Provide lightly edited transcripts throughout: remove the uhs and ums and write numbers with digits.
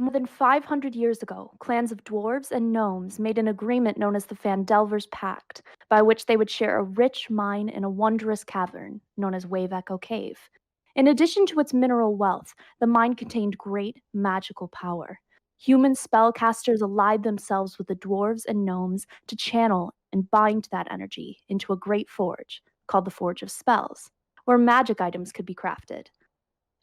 More than 500 years ago, clans of dwarves and gnomes made an agreement known as the Phandelver's Pact, by which they would share a rich mine in a wondrous cavern known as Wave Echo Cave. In addition to its mineral wealth, the mine contained great magical power. Human spellcasters allied themselves with the dwarves and gnomes to channel and bind that energy into a great forge called the Forge of Spells, where magic items could be crafted.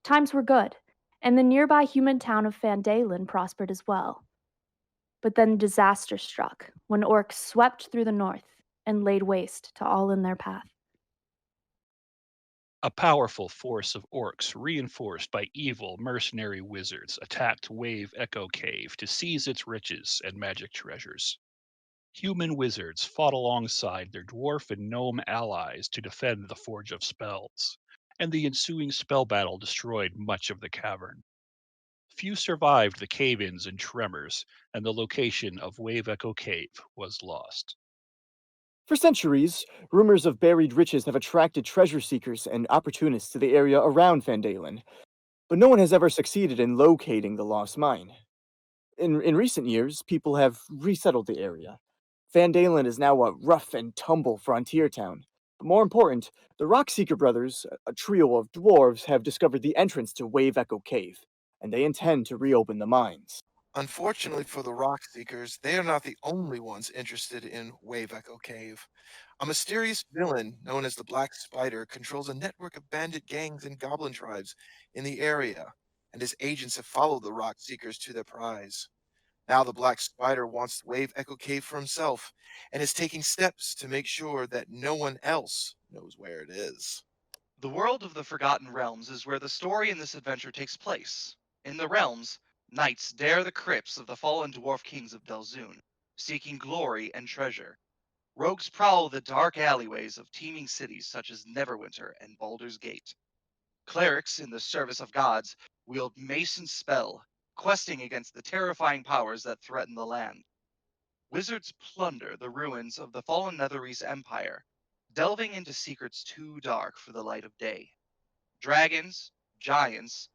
Times were good, and the nearby human town of Phandalin prospered as well. But then disaster struck when orcs swept through the north and laid waste to all in their path. A powerful force of orcs, reinforced by evil mercenary wizards, attacked Wave Echo Cave to seize its riches and magic treasures. Human wizards fought alongside their dwarf and gnome allies to defend the Forge of Spells, and the ensuing spell battle destroyed much of the cavern. Few survived the cave ins and tremors, and the location of Wave Echo Cave was lost. For centuries, rumors of buried riches have attracted treasure seekers and opportunists to the area around Phandalin, but no one has ever succeeded in locating the lost mine. In recent years, people have resettled the area. Phandalin is now a rough and tumble frontier town. But more important, the Rockseeker brothers, a trio of dwarves, have discovered the entrance to Wave Echo Cave, and they intend to reopen the mines. Unfortunately for the rock seekers, they are not the only ones interested in Wave Echo Cave. A mysterious villain known as the Black Spider controls a network of bandit gangs and goblin tribes in the area, and his agents have followed the rock seekers to their prize. Now the Black Spider wants Wave Echo Cave for himself and is taking steps to make sure that no one else knows where it is. The world of the Forgotten Realms is where the story in this adventure takes place. In the realms, knights dare the crypts of the fallen dwarf kings of Delzoun, seeking glory and treasure. Rogues prowl the dark alleyways of teeming cities such as Neverwinter and Baldur's Gate. Clerics in the service of gods wield mace and spell, questing against the terrifying powers that threaten the land. Wizards plunder the ruins of the fallen Netherese Empire, delving into secrets too dark for the light of day. Dragons, giants,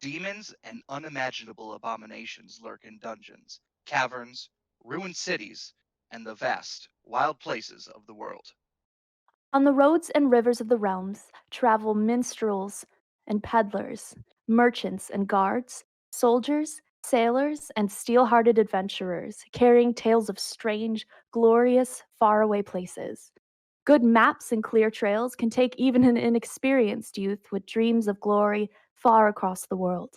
demons, and unimaginable abominations lurk in dungeons, caverns, ruined cities, and the vast, wild places of the world. On the roads and rivers of the realms travel minstrels and peddlers, merchants and guards, soldiers, sailors, and steel hearted adventurers carrying tales of strange, glorious, faraway places. Good maps and clear trails can take even an inexperienced youth with dreams of glory far across the world.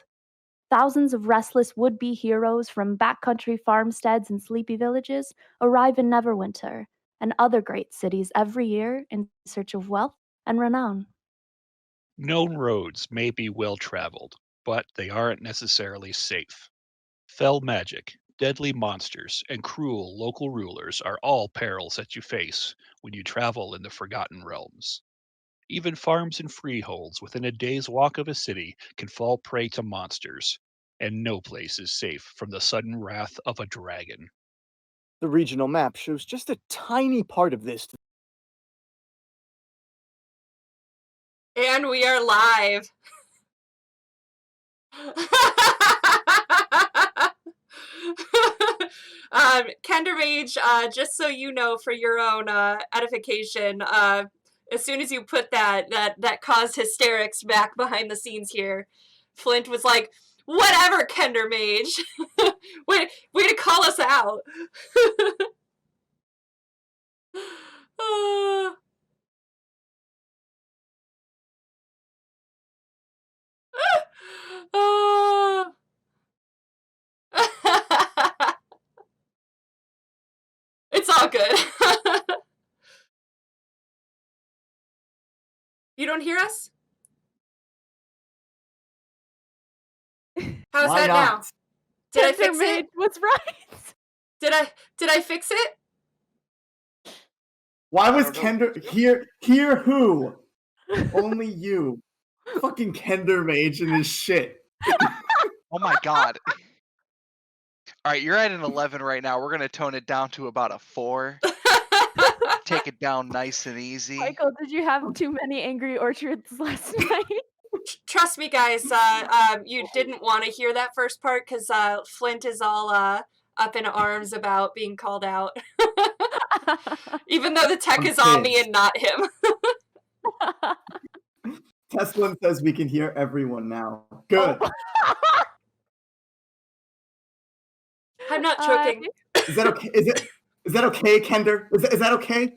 Thousands of restless would be heroes from backcountry farmsteads and sleepy villages arrive in Neverwinter and other great cities every year in search of wealth and renown. Known roads may be well traveled, but they aren't necessarily safe. Fell magic, deadly monsters, and cruel local rulers are all perils that you face when you travel in the Forgotten Realms. Even farms and freeholds within a day's walk of a city can fall prey to monsters, and no place is safe from the sudden wrath of a dragon. The regional map shows just a tiny part of this. And we are live. Kender Mage, just so you know, for your own edification, as soon as you put that caused hysterics back behind the scenes here, Flint was like, "Whatever, Kender Mage." way to call us out. It's all good. You don't hear us? How's Why that now? not? Did I fix it? Was right. Did I fix it? Why was I don't know. Kender here? Who? Only you. Fucking Kender Mage and his shit. Oh my god. Alright, you're at an 11 right now. We're gonna tone it down to about a 4. Take it down nice and easy. Michael, did you have too many angry orchards last night? Trust me, guys. You didn't want to hear that first part because Flint is all up in arms about being called out, even though the tech I'm is on me pissed. and not him. Tesla says we can hear everyone now. Good. I'm not choking. Is that okay? Is that okay, Kender? Is that okay?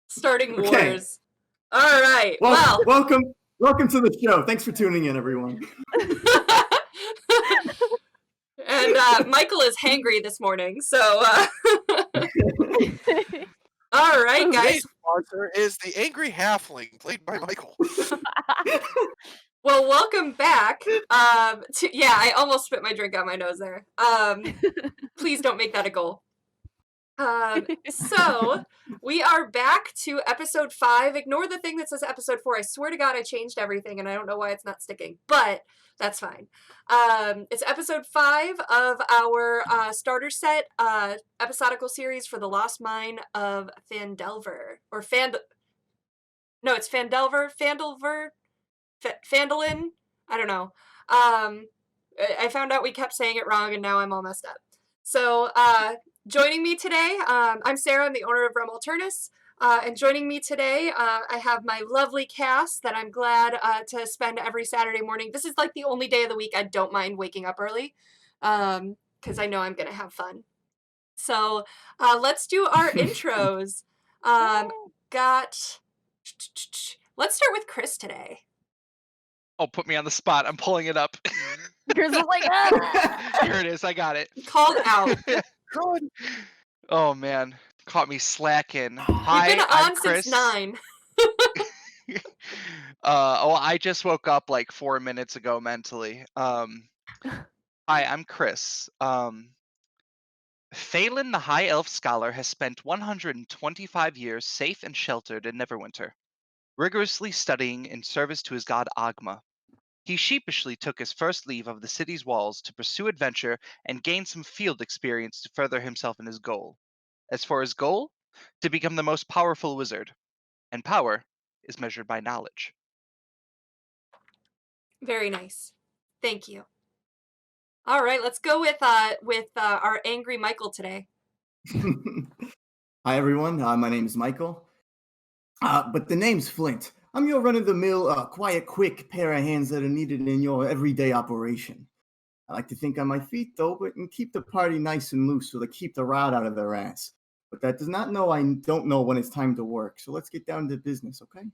Starting Okay. wars. All right. Well, Well. welcome to the show. Thanks for tuning in, everyone. And Michael is hangry this morning, so all right, guys. Today's sponsor is the Angry Halfling, played by Michael. Well, welcome back. Yeah, I almost spit my drink out my nose there. Please don't make that a goal. So we are back to episode 5. Ignore the thing that says episode 4. I swear to God, I changed everything, and I don't know why it's not sticking, but that's fine. It's episode 5 of our starter set episodical series for the Lost Mine of Phandelver, or No, it's Phandelver, Phandelin. I don't know. I found out we kept saying it wrong, and now I'm all messed up. So, joining me today, I'm Sarah, I'm the owner of Rum Alternus, and joining me today, I have my lovely cast that I'm glad to spend every Saturday morning. This is like the only day of the week I don't mind waking up early, because I know I'm going to have fun. So, let's do our intros. Let's start with Chris today. Oh, put me on the spot. I'm pulling it up. Chris is like, ah! Here it is. I got it. Called out. Oh man, caught me slacking. You've Hi, been I'm on Chris. since 9. I just woke up like 4 minutes ago mentally. Hi, I'm Chris. Phelan, the High Elf Scholar, has spent 125 years safe and sheltered in Neverwinter, rigorously studying in service to his god Agma. He sheepishly took his first leave of the city's walls to pursue adventure and gain some field experience to further himself in his goal. As for his goal, to become the most powerful wizard. And power is measured by knowledge. Very nice. Thank you. All right, let's go with our angry Michael today. Hi, everyone. My name is Michael. But the name's Flint. I'm your run-of-the-mill, quiet, quick pair of hands that are needed in your everyday operation. I like to think on my feet, though, but can keep the party nice and loose so they keep the rot out of their ass. But that does not know I don't know when it's time to work, so let's get down to business, okay?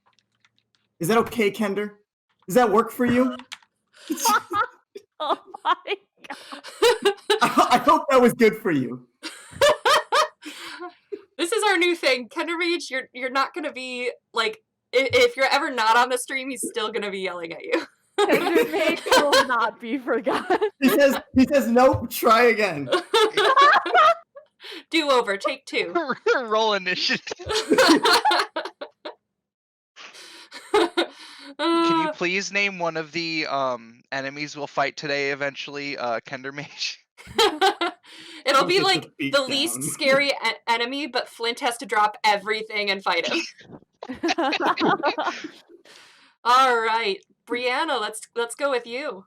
Is that okay, Kender? Does that work for you? Oh my God. I hope that was good for you. This is our new thing. Kender Mage, you're not going to be, like, if you're ever not on the stream, he's still going to be yelling at you. Kender Mage will not be forgotten. He says, nope, try again. Do over, take 2. Roll initiative. Can you please name one of the enemies we'll fight today eventually, Kender Mage? It'll be Just a like the beatdown. least scary enemy, but Flint has to drop everything and fight him. All right, Brianna, let's go with you.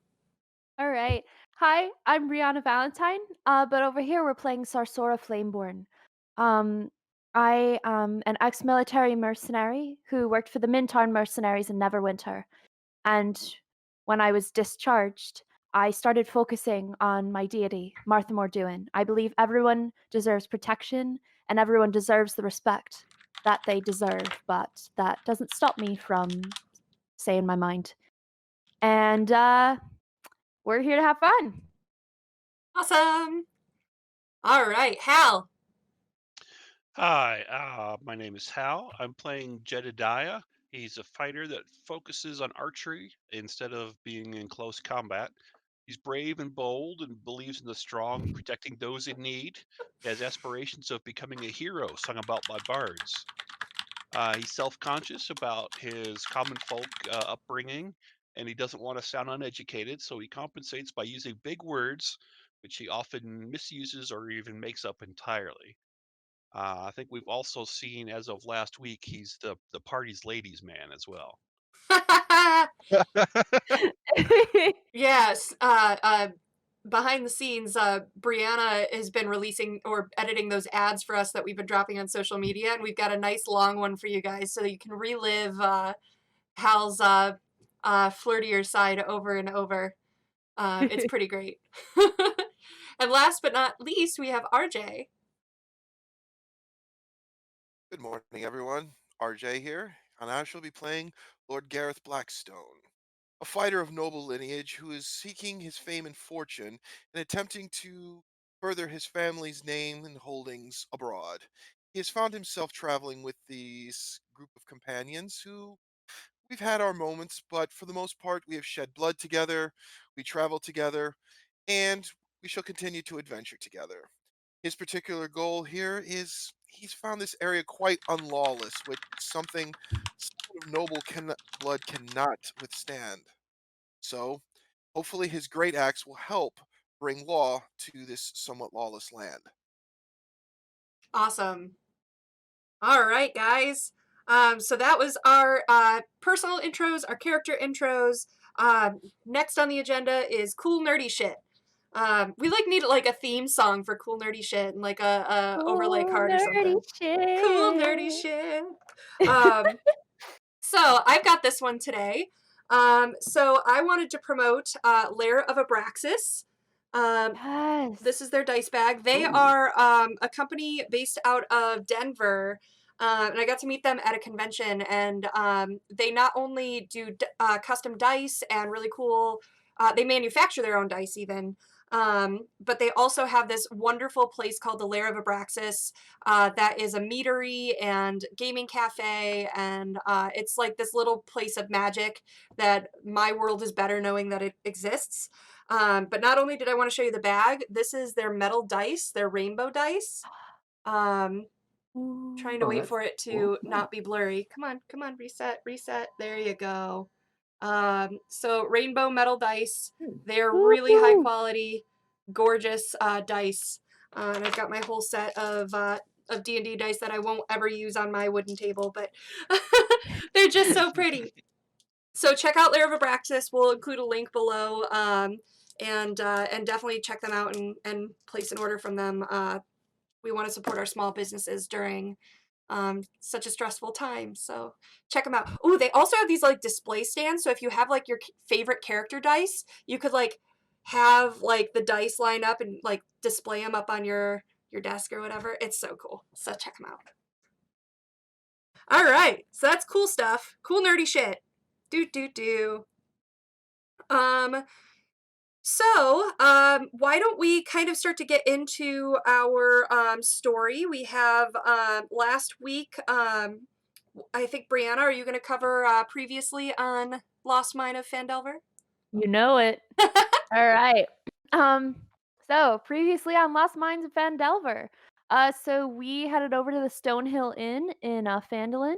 All right. Hi, I'm Brianna Valentine. But over here we're playing Sarsora Flameborn. I am an ex-military mercenary who worked for the Mintarn mercenaries in Neverwinter. And when I was discharged, I started focusing on my deity, Martha Morduin. I believe everyone deserves protection and everyone deserves the respect that they deserve, but that doesn't stop me from saying my mind. And we're here to have fun. Awesome. All right, Hal. Hi, my name is Hal. I'm playing Jedediah. He's a fighter that focuses on archery instead of being in close combat. He's brave and bold and believes in the strong, protecting those in need. He has aspirations of becoming a hero sung about by bards. He's self-conscious about his common folk upbringing, and he doesn't want to sound uneducated, so he compensates by using big words, which he often misuses or even makes up entirely. I think we've also seen, as of last week, he's the party's ladies' man as well. Yes. Behind the scenes, Brianna has been releasing or editing those ads for us that we've been dropping on social media, and we've got a nice long one for you guys so that you can relive Hal's flirtier side over and over. It's pretty great. And last but not least, we have RJ. Good morning, everyone. RJ here, and I shall be playing Lord Gareth Blackstone, a fighter of noble lineage who is seeking his fame and fortune and attempting to further his family's name and holdings abroad. He has found himself traveling with these group of companions who we've had our moments, but for the most part, we have shed blood together, we travel together, and we shall continue to adventure together. His particular goal here is he's found this area quite unlawless, which is something someone of noble blood cannot withstand. So, hopefully, his great acts will help bring law to this somewhat lawless land. Awesome. All right, guys. So that was our personal intros, our character intros. Next on the agenda is cool nerdy shit. We need like a theme song for cool nerdy shit and like a overlay Cool card or nerdy something. Cool nerdy shit. shit. So I've got this one today. So I wanted to promote Lair of Abraxas. Yes. This is their dice bag. They Ooh. are a company based out of Denver. And I got to meet them at a convention, and they not only do custom dice and really cool, they manufacture their own dice even, but they also have this wonderful place called the Lair of Abraxas that is a meadery and gaming cafe, and it's like this little place of magic that my world is better knowing that it exists. But not only did I want to show you the bag, this is their metal dice, their rainbow dice. Trying to Oh, wait that's for it cool. to not be blurry. Come on, reset, reset. There you go. So rainbow metal dice. They're really high Woo-hoo. quality, gorgeous dice. And I've got my whole set of D&D dice that I won't ever use on my wooden table, but they're just so pretty. So check out Lair of Abraxas. We'll include a link below, and definitely check them out and place an order from them. We want to support our small businesses during such a stressful time. So check them out. Oh, they also have these like display stands. So if you have like your favorite character dice, you could like have like the dice line up and like display them up on your desk or whatever. It's so cool. So check them out. All right. So that's cool stuff. Cool nerdy shit. Do. Um, why don't we kind of start to get into our story? We have last week, I think, Brianna, are you going to cover previously on Lost Mine of Phandelver? You know it. All right. So previously on Lost Mines of Phandelver. So we headed over to the Stonehill Inn in Phandalin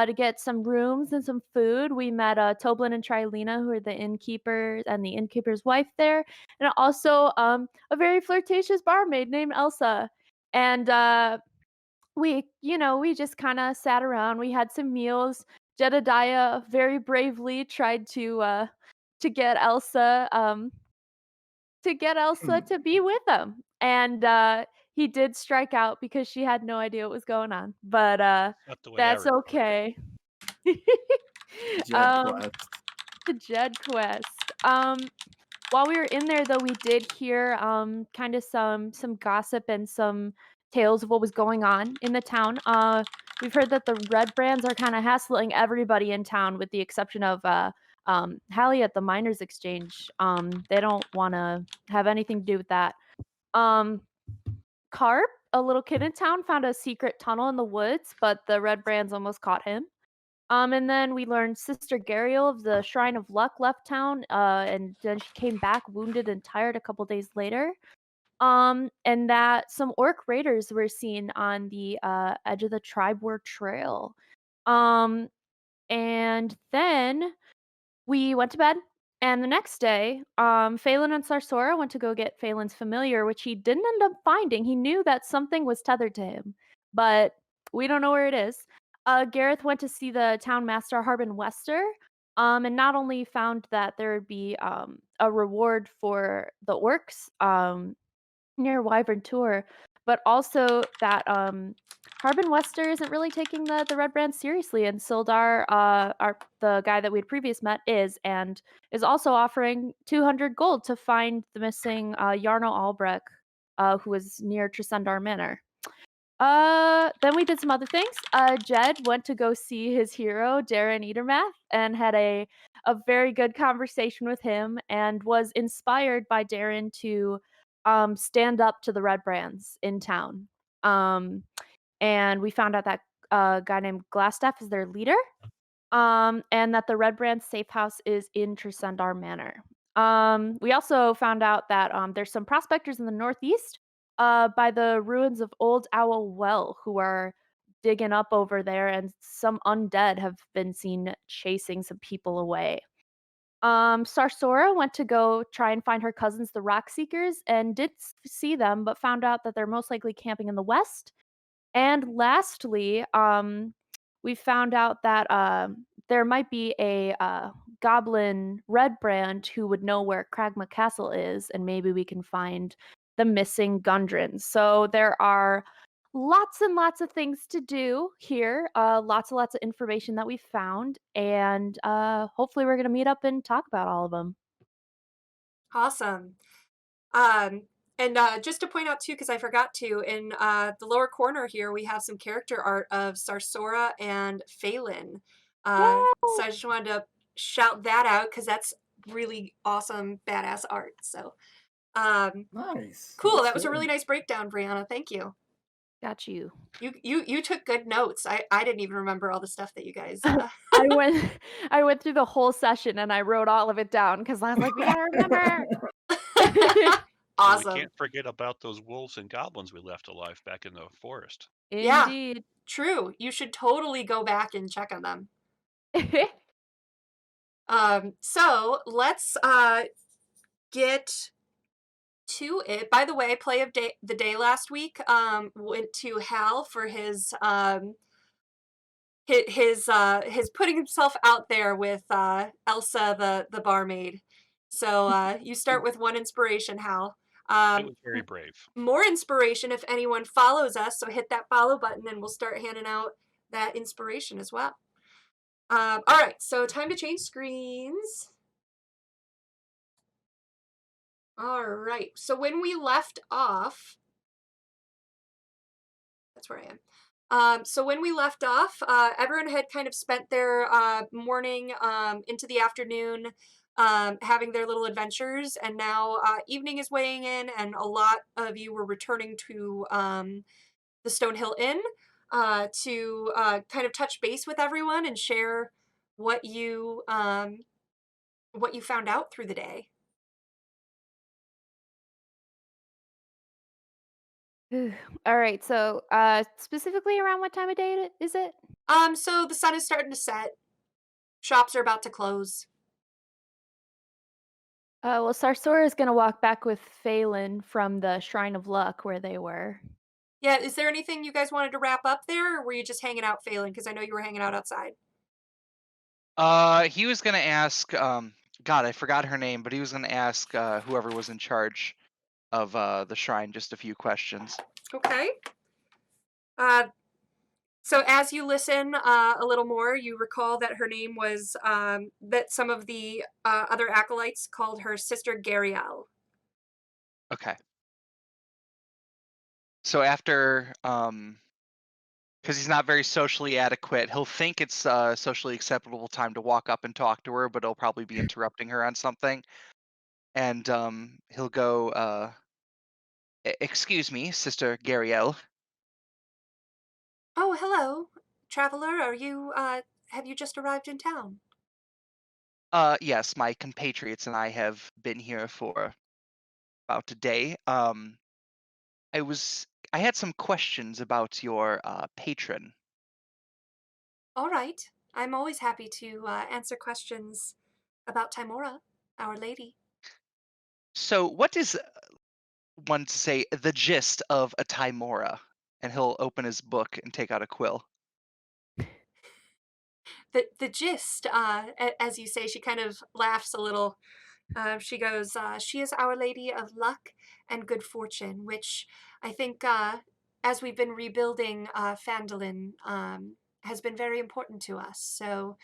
to get some rooms and some food. We met Toblin and Trilena, who are the innkeepers and the innkeeper's wife there, and also a very flirtatious barmaid named Elsa. And we just kind of sat around. We had some meals. Jedediah very bravely tried to get Elsa to be with him. And he did strike out because she had no idea what was going on. But Not the way I that's remember it. okay. Jed um Quest. the Jed quest. While we were in there though, we did hear kind of some gossip and some tales of what was going on in the town. We've heard that the Red Brands are kind of hassling everybody in town with the exception of Hallie at the Miners Exchange. They don't want to have anything to do with that. Carp, a little kid in town, found a secret tunnel in the woods, but the Red Brands almost caught him. And then we learned Sister Gariel of the Shrine of Luck left town, and then she came back wounded and tired a couple days later. And that some orc raiders were seen on the edge of the Tribewar Trail. And then we went to bed, and the next day, Phelan and Sarsora went to go get Phelan's familiar, which he didn't end up finding. He knew that something was tethered to him. but we don't know where it is. Gareth went to see the town master Harbin Wester, and not only found that there would be a reward for the orcs near Wyvern Tour, but also that Harbin Wester isn't really taking the Red Brand seriously, and Sildar, our the guy that we had previous met, and is also offering 200 gold to find the missing Yarno Albrecht, who was near Tresendar Manor. Then we did some other things. Jed went to go see his hero, Darren Edermath, and had a very good conversation with him and was inspired by Darren to stand up to the Red Brands in town. Um, and we found out that a guy named Glassstaff is their leader, and that the Red Brand safe house is in Tresendar Manor. We also found out that there's some prospectors in the northeast by the ruins of Old Owl Well who are digging up over there, and some undead have been seen chasing some people away. Sarsora went to go try and find her cousins, the Rock Seekers, and did see them, but found out that they're most likely camping in the west. And lastly, we found out that there might be a goblin red brand who would know where Cragma Castle is, and maybe we can find the missing Gundrins. So there are lots and lots of things to do here, lots and lots of information that we found, and hopefully we're going to meet up and talk about all of them. Awesome. And just to point out too, because I forgot to, in the lower corner here, we have some character art of Sarsora and Phelan. So I just wanted to shout that out because that's really awesome, badass art. So Nice. cool. That's That was a good. really nice breakdown, Brianna. Thank you. Got you. You took good notes. I didn't even remember all the stuff that you guys. I went I went through the whole session and I wrote all of it down because I was like, we gotta remember. And we Awesome. can't forget about those wolves and goblins we left alive back in the forest. Yeah. Indeed. True. You should totally go back and check on them. So let's get to it. By the way, play of the day last week went to Hal for his putting himself out there with Elsa the barmaid. So you start with 1 inspiration, Hal. It was very brave. More inspiration if anyone follows us. So hit that follow button and we'll start handing out that inspiration as well. All right, so time to change screens. All right, so when we left off, that's where I am. So when we left off, everyone had kind of spent their morning into the afternoon having their little adventures, and now evening is weighing in, and a lot of you were returning to the Stonehill Inn to kind of touch base with everyone and share what you found out through the day. All right, so specifically around what time of day is it? So the sun is starting to set. Shops are about to close. Well, Sarsora is gonna walk back with Phelan from the Shrine of Luck where they were. Yeah, is there anything you guys wanted to wrap up there, or were you just hanging out, Phelan? Because I know you were hanging out outside. He was gonna ask, God, I forgot her name, but he was gonna ask whoever was in charge of the shrine just a few questions. Okay. So as you listen a little more, you recall that her name was, that some of the other acolytes called her Sister Gariel. Okay. So after, because he's not very socially adequate, he'll think it's a socially acceptable time to walk up and talk to her, but he'll probably be interrupting her on something. And he'll go, Excuse me, Sister Gariel. Oh, hello, traveler. Are you, have you just arrived in town? Yes, my compatriots and I have been here for about a day. I had some questions about your patron. All right. I'm always happy to answer questions about Timora, Our Lady. So, what is one to say the gist of a Timora? and he'll open his book and take out a quill. The gist, as you say, she kind of laughs a little. She goes, "She is Our Lady of Luck and Good Fortune," which I think, as we've been rebuilding Phandelin, has been very important to us. So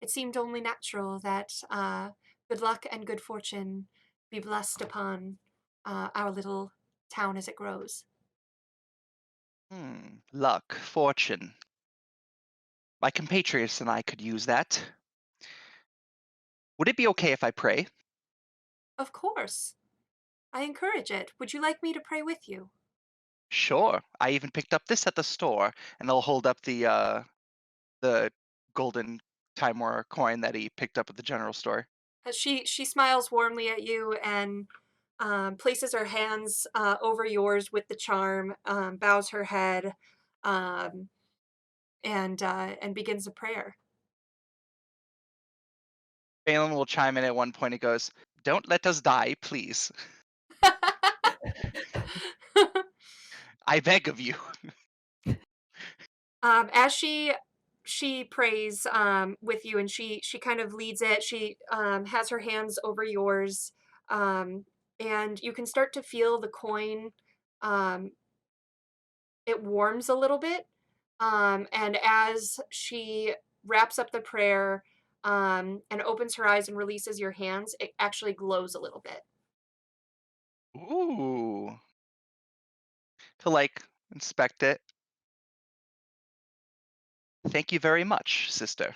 it seemed only natural that good luck and good fortune be blessed upon our little town as it grows. Luck, fortune. My compatriots and I could use that. Would it be okay if I pray? Of course, I encourage it. Would you like me to pray with you? Sure. I even picked up this at the store, and I'll hold up the golden Time War coin that he picked up at the general store. She smiles warmly at you and places her hands over yours with the charm, bows her head, um, and begins a prayer. Phelan will chime in at one point. He goes, "Don't let us die, please. I beg of you." As she prays with you, and she kind of leads it. She has her hands over yours, um, and you can start to feel the coin. Um, it warms a little bit, and as she wraps up the prayer and opens her eyes and releases your hands, it actually glows a little bit. Ooh. To like inspect it. Thank you very much, sister.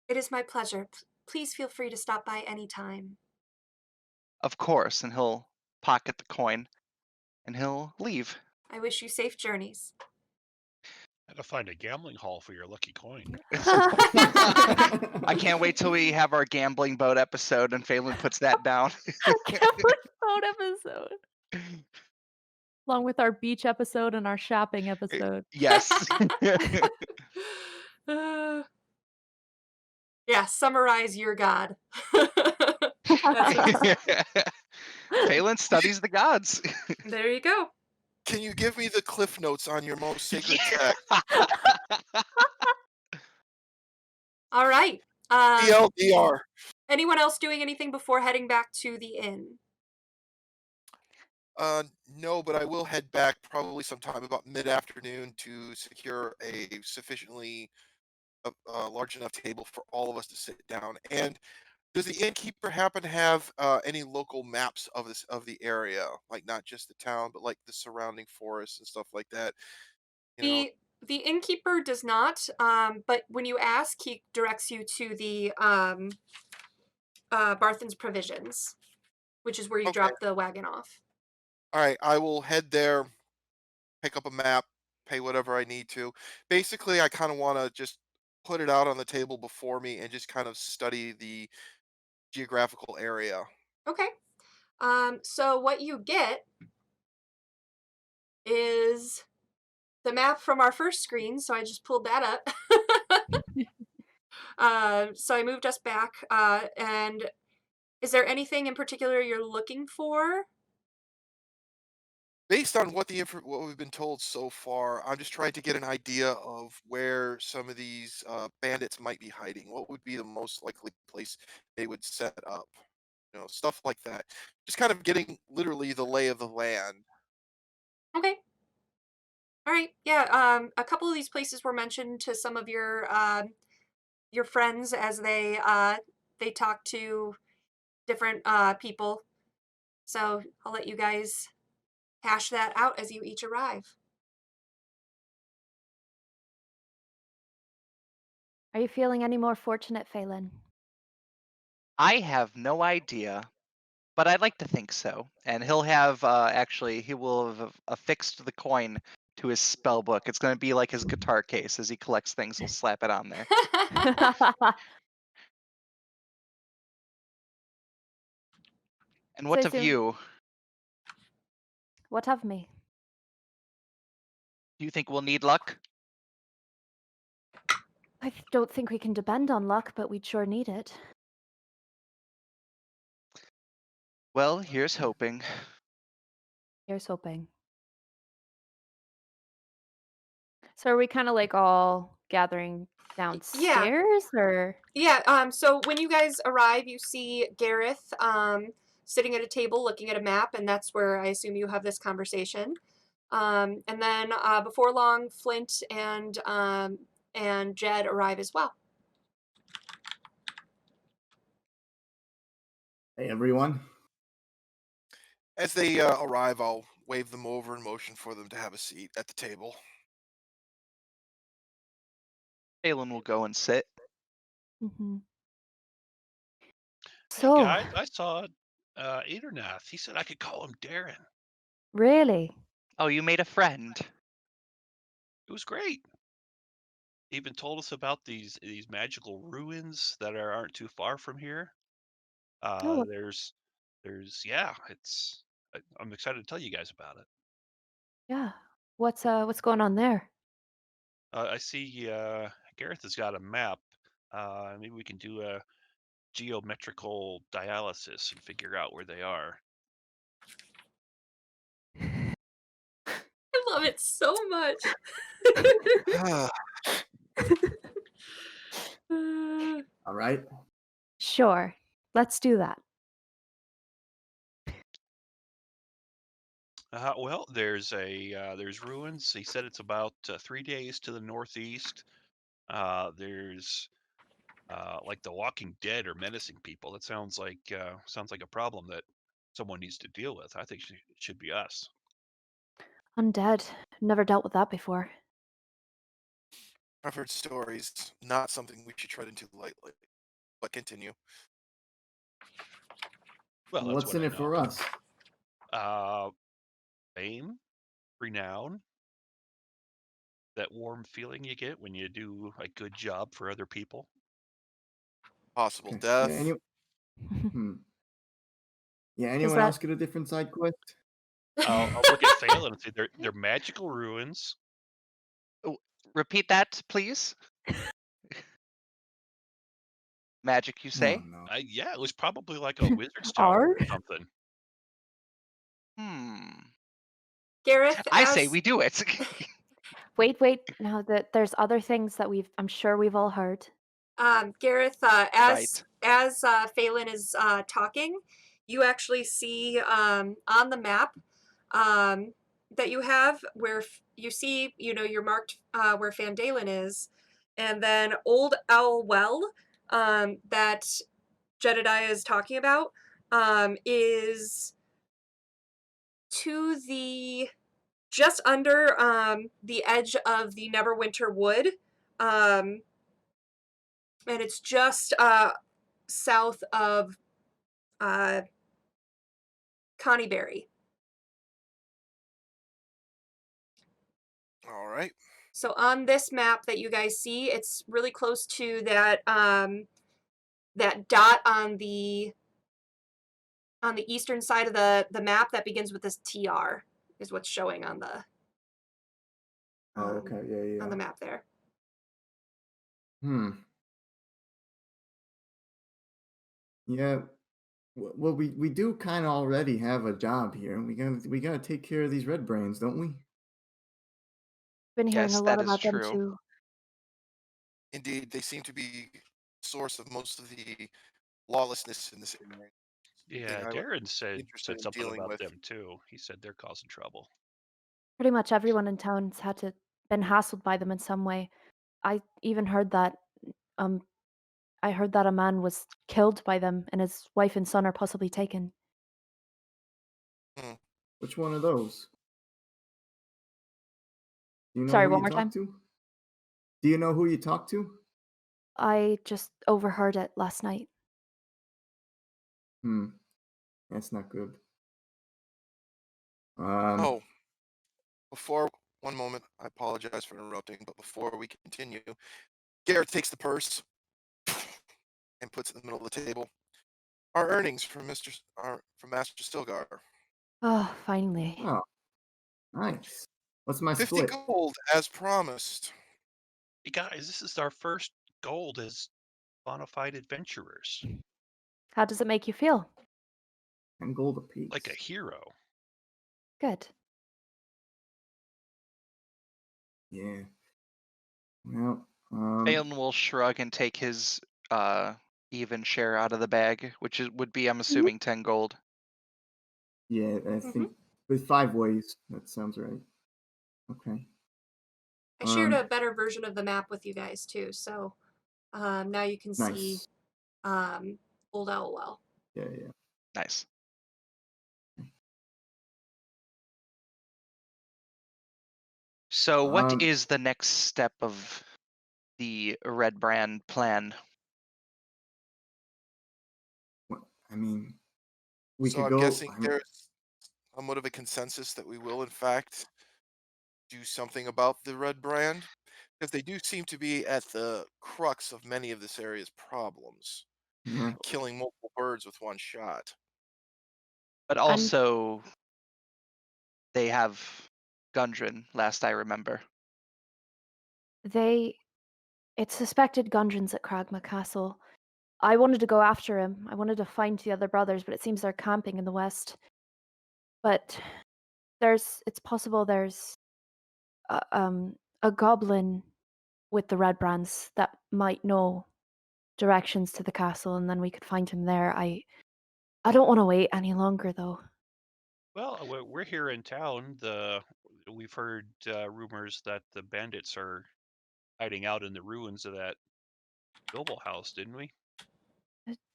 It is my pleasure. Please feel free to stop by anytime. Of course, and he'll pocket the coin and he'll leave. I wish you safe journeys. Had to find a gambling hall for your lucky coin. I can't wait till we have our gambling boat episode and Phelan puts that down. Gambling boat episode. Along with our beach episode and our shopping episode. Yes. Uh, yeah, summarize your god. That's what Phelan studies the gods. there you go. Can you give me the cliff notes on your most sacred text? All right. TLDR. Anyone else doing anything before heading back to the inn? No, but I will head back probably sometime about mid-afternoon to secure a sufficiently large enough table for all of us to sit down. And does the innkeeper happen to have any local maps of the area, like not just the town, but like the surrounding forests and stuff like that? You know, The innkeeper does not, but when you ask, he directs you to the Barthen's Provisions, which is where you okay, drop the wagon off. all right. I will head there, pick up a map, pay whatever I need to. Basically, I kind of want to just put it out on the table before me and just kind of study the geographical area. Okay. So what you get is the map from our first screen. So I just pulled that up. So I moved us back. And is there anything in particular you're looking for? Based on what we've been told so far, I'm just trying to get an idea of where some of these bandits might be hiding. What would be the most likely place they would set up? Stuff like that. Just kind of getting literally the lay of the land. Okay. All right. Yeah. A couple of these places were mentioned to some of your friends as they talk to different people. So I'll let you guys hash that out as you each arrive. Are you feeling any more fortunate, Phelan? I have no idea, but I'd like to think so. And he'll have he will have affixed the coin to his spell book. It's going to be like his guitar case. As he collects things, he'll slap it on there. And what So of soon. you? What of me? Do you think we'll need luck? I don't think we can depend on luck, but we'd sure need it. Well, here's hoping. Here's hoping. So are we kind of like all gathering Yeah. downstairs or? Yeah, so when you guys arrive, you see Gareth sitting at a table looking at a map, and that's where I assume you have this conversation. And then before long, Flint and Jed arrive as well. Hey, everyone. As they arrive, I'll wave them over and motion for them to have a seat at the table. Phelan will go and sit. Hmm. Hey So, guys, I saw Eternath. He said I could call him Darren. really? Oh, you made a friend. It was great. He even told us about these magical ruins that aren't too far from here. Oh, There's yeah, I'm excited to tell you guys about it. yeah. What's going on there? I see Gareth has got a map. Maybe we can do a geometrical dialysis and figure out where they are. I love it so much. All right. Sure. Let's do that. Well, there's ruins. He said it's about 3 days to the northeast. There's like the Walking Dead or menacing people. That sounds like a problem that someone needs to deal with. I think it should be us. Undead. Never dealt with that before. I've heard stories, not something we should tread into lightly. But continue. Well, that's What's what in I it know. for us? Fame, renown, that warm feeling you get when you do a good job for other people. Possible Okay. death. Hmm. Yeah, Is anyone that else get a different side quest? I'll look at Phelan and say they're magical ruins. Oh, repeat that, please. Magic, you Oh, say? no. Yeah, it was probably like a wizard's tower R? or something. Gareth, I say we do it. Wait. Now that there's other things that I'm sure we've all heard. Gareth, Right. as Phelan is talking, you actually see on the map that you have where you see, you're marked where Phandelver is, and then Old Owl Well that Jedediah is talking about is to the just under the edge of the Neverwinter Wood. And it's just south of Connieberry. All right. So on this map that you guys see, it's really close to that that dot on the eastern side of the map that begins with this TR is what's showing on the Oh, okay. Yeah. on the map there. Yeah. Well, we do kind of already have a job here. We gotta take care of these red brains, don't we? Been hearing Yes, a lot that is about them true. too. Indeed, they seem to be source of most of the lawlessness in this area. Yeah, I would Darren be interested said in something dealing about with. them too. He said they're causing trouble. Pretty much everyone in town's been hassled by them in some way. I even heard that um I heard that a man was killed by them and his wife and son are possibly taken. Hmm. Which one of those? Do you know Sorry, who one you more time. talked to? Do you know who you talked to? I just overheard it last night. That's not good. Oh, before one moment, I apologize for interrupting, but before we continue, Garrett takes the purse and puts it in the middle of the table. Our earnings from Master Stilgar. Oh, finally. Oh, nice. What's my 50 split? gold as promised. Hey guys, this is our first gold as bona fide adventurers, How does it make you feel? 10 gold apiece. like a hero. Good. Yeah. Well, Phelan will shrug and take his even share out of the bag, which would be, I'm assuming, 10 gold. yeah, I Mhm. think with 5 ways, that sounds right. Okay. I shared a Um, better version of the map with you guys too, so now you can see nice. Old Owl Well. Yeah, yeah. Nice. So, what Um, is the next step of the Red Brand plan? I mean, we So could I'm go. guessing there's somewhat of a consensus that we will, in fact, do something about the red brand, because they do seem to be at the crux of many of this area's problems, Yeah. killing multiple birds with one shot. But And also, they have Gundren, last I remember. they it's suspected Gundren's at Cragma Castle. I wanted to go after him. I wanted to find the other brothers, but it seems they're camping in the west. But it's possible there's a goblin with the red brands that might know directions to the castle, and then we could find him there. I don't want to wait any longer, though. Well, we're here in town. We've heard rumors that the bandits are hiding out in the ruins of that noble house, didn't we?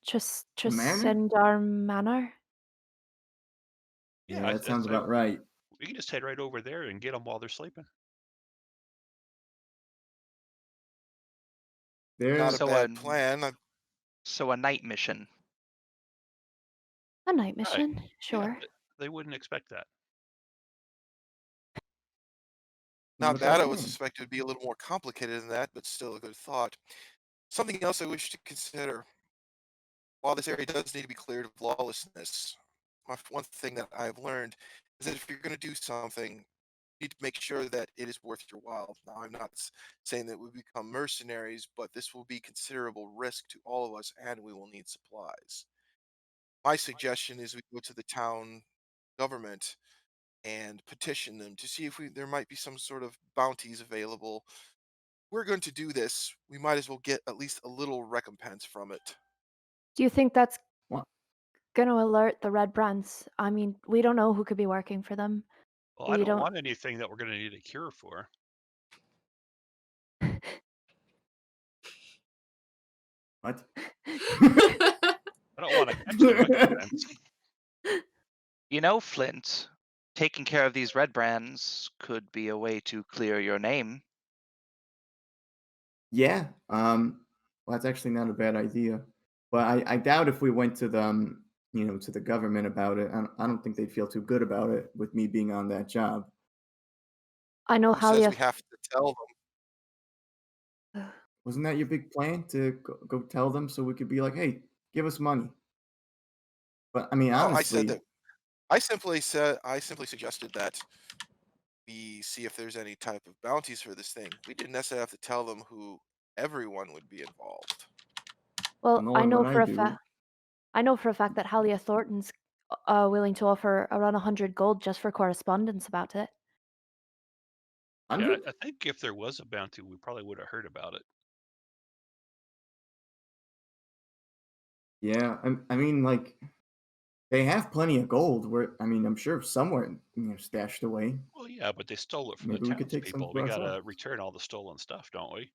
Just The manor? send our manor. Yeah, Yeah, that sounds about right. we can just head right over there and get them while they're sleeping. Not a There. So a bad plan. so a night mission. A night Right. mission, Yeah, sure. they wouldn't expect that. Not Not a bad. bad I would plan. suspect it would be a little more complicated than that, but still a good thought. Something else I wish to consider. While this area does need to be cleared of lawlessness, one thing that I've learned is that if you're going to do something, you need to make sure that it is worth your while. Now, I'm not saying that we become mercenaries, but this will be considerable risk to all of us, and we will need supplies. My suggestion is we go to the town government and petition them to see if there might be some sort of bounties available. We're going to do this. We might as well get at least a little recompense from it. Do you think that's What? gonna alert the red brands? I mean, we don't know who could be working for them. Well, I We don't don't. want anything that we're going to need a cure for. What? I don't want to catch the recompense. You know, Flint, taking care of these red brands could be a way to clear your name. Yeah. Well, that's actually not a bad idea. But I doubt if we went to the to the government about it. I don't think they'd feel too good about it with me being on that job. I know Who says Halia. we have to tell them? Wasn't that your big plan to go tell them so we could be like, hey, give us money? But I mean, No, I said that. honestly, I simply suggested that we see if there's any type of bounties for this thing. We didn't necessarily have to tell them who everyone would be involved. Well, knowing what I do, I know for a fact that Halia Thornton's willing to offer around 100 gold just for correspondence about it. Yeah, 100? I think if there was a bounty, we probably would have heard about it. Yeah, I mean, like they have plenty of gold. Where I mean, I'm sure somewhere stashed away. Well, yeah, but they stole it from the Maybe we could take some townspeople. for We got to ourselves. return all the stolen stuff, don't we?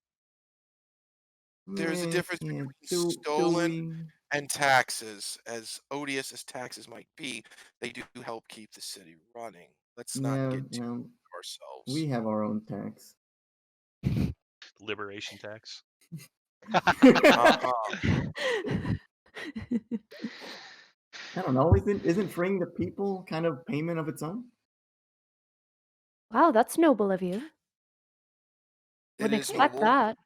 There's a difference Yeah. between Do stolen we? and taxes. As odious as taxes might be, they do help keep the city running. Let's not Yeah, get too ourselves. we have our own tax. Liberation tax. Uh-huh. I don't know. Isn't freeing the people kind of payment of its own? Wow, that's noble of you. It Wouldn't is expect noble. that.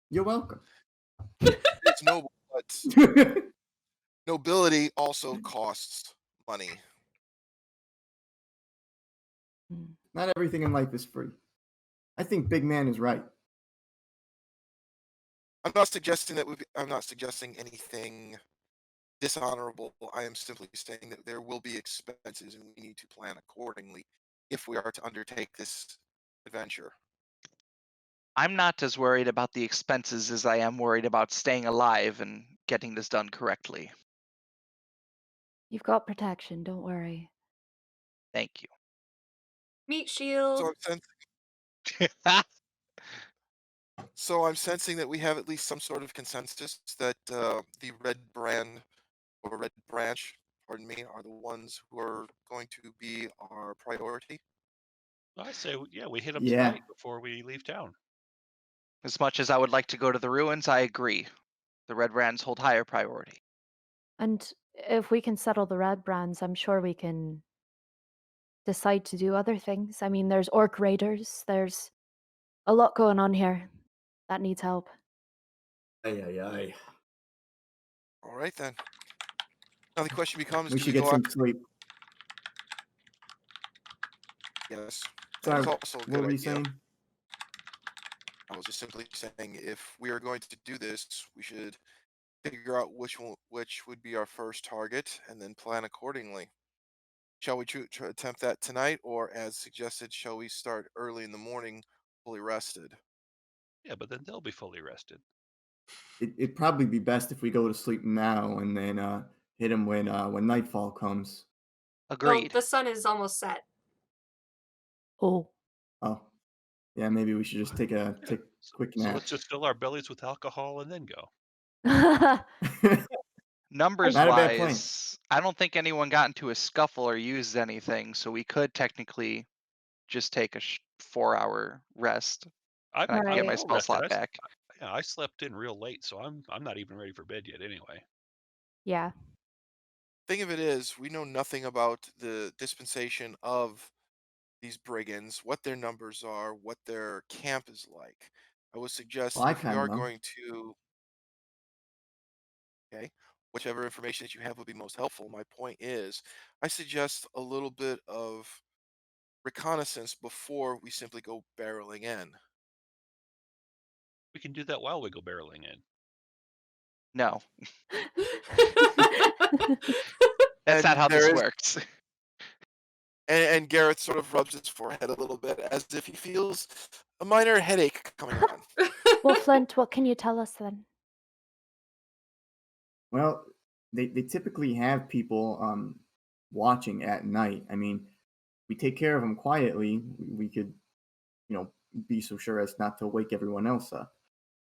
You're welcome. It's noble, but nobility also costs money. Mm. Not everything in life is free. I think Big Man is right. I'm not suggesting anything dishonorable. I am simply saying that there will be expenses and we need to plan accordingly if we are to undertake this adventure. I'm not as worried about the expenses as I am worried about staying alive and getting this done correctly. You've got protection, don't worry. Thank you. Meat So shield. I'm sensing that we have at least some sort of consensus that the Red Brand or Red Branch, pardon me, are the ones who are going to be our priority. I say, yeah, we hit them Yeah. tonight before we leave town. As much as I would like to go to the ruins, I agree. The Red Brands hold higher priority. And if we can settle the red brands, I'm sure we can decide to do other things. I mean, there's orc raiders, there's a lot going on here that needs help. Aye. All right then. Now the question becomes: We do should we get go some after? sleep. Yes, that Sorry, is also a what good were you idea. saying? I was just simply saying, if we are going to do this, we should figure out which would be our first target, and then plan accordingly. Shall we attempt that tonight, or as suggested, shall we start early in the morning, fully rested? Yeah, but then they'll be fully rested. It'd probably be best if we go to sleep now and then hit them when nightfall comes. Oh, Agreed. the sun is almost set. Oh. Oh, yeah. Maybe we should just take a quick So nap. let's just fill our bellies with alcohol and then go. Numbers Not a bad plan. wise, I don't think anyone got into a scuffle or used anything, so we could technically just take a 4-hour rest. I'm, And I can Right. get my well spell rested. slot back. Yeah, I slept in real late, so I'm not even ready for bed yet anyway. Yeah. Thing of it is, we know nothing about the dispensation of these brigands, what their numbers are, what their camp is like. I would suggest Well, I if we kind of are know. going to, okay, whichever information that you have would be most helpful. My point is, I suggest a little bit of reconnaissance before we simply go barreling in. We can do that while we go barreling in. No, that's not And how this there is, works. and Gareth sort of rubs his forehead a little bit as if he feels a minor headache coming on. Well, Flint, what can you tell us then? Well, they typically have people watching at night. I mean, we take care of them quietly. We could, be so sure as not to wake everyone else up.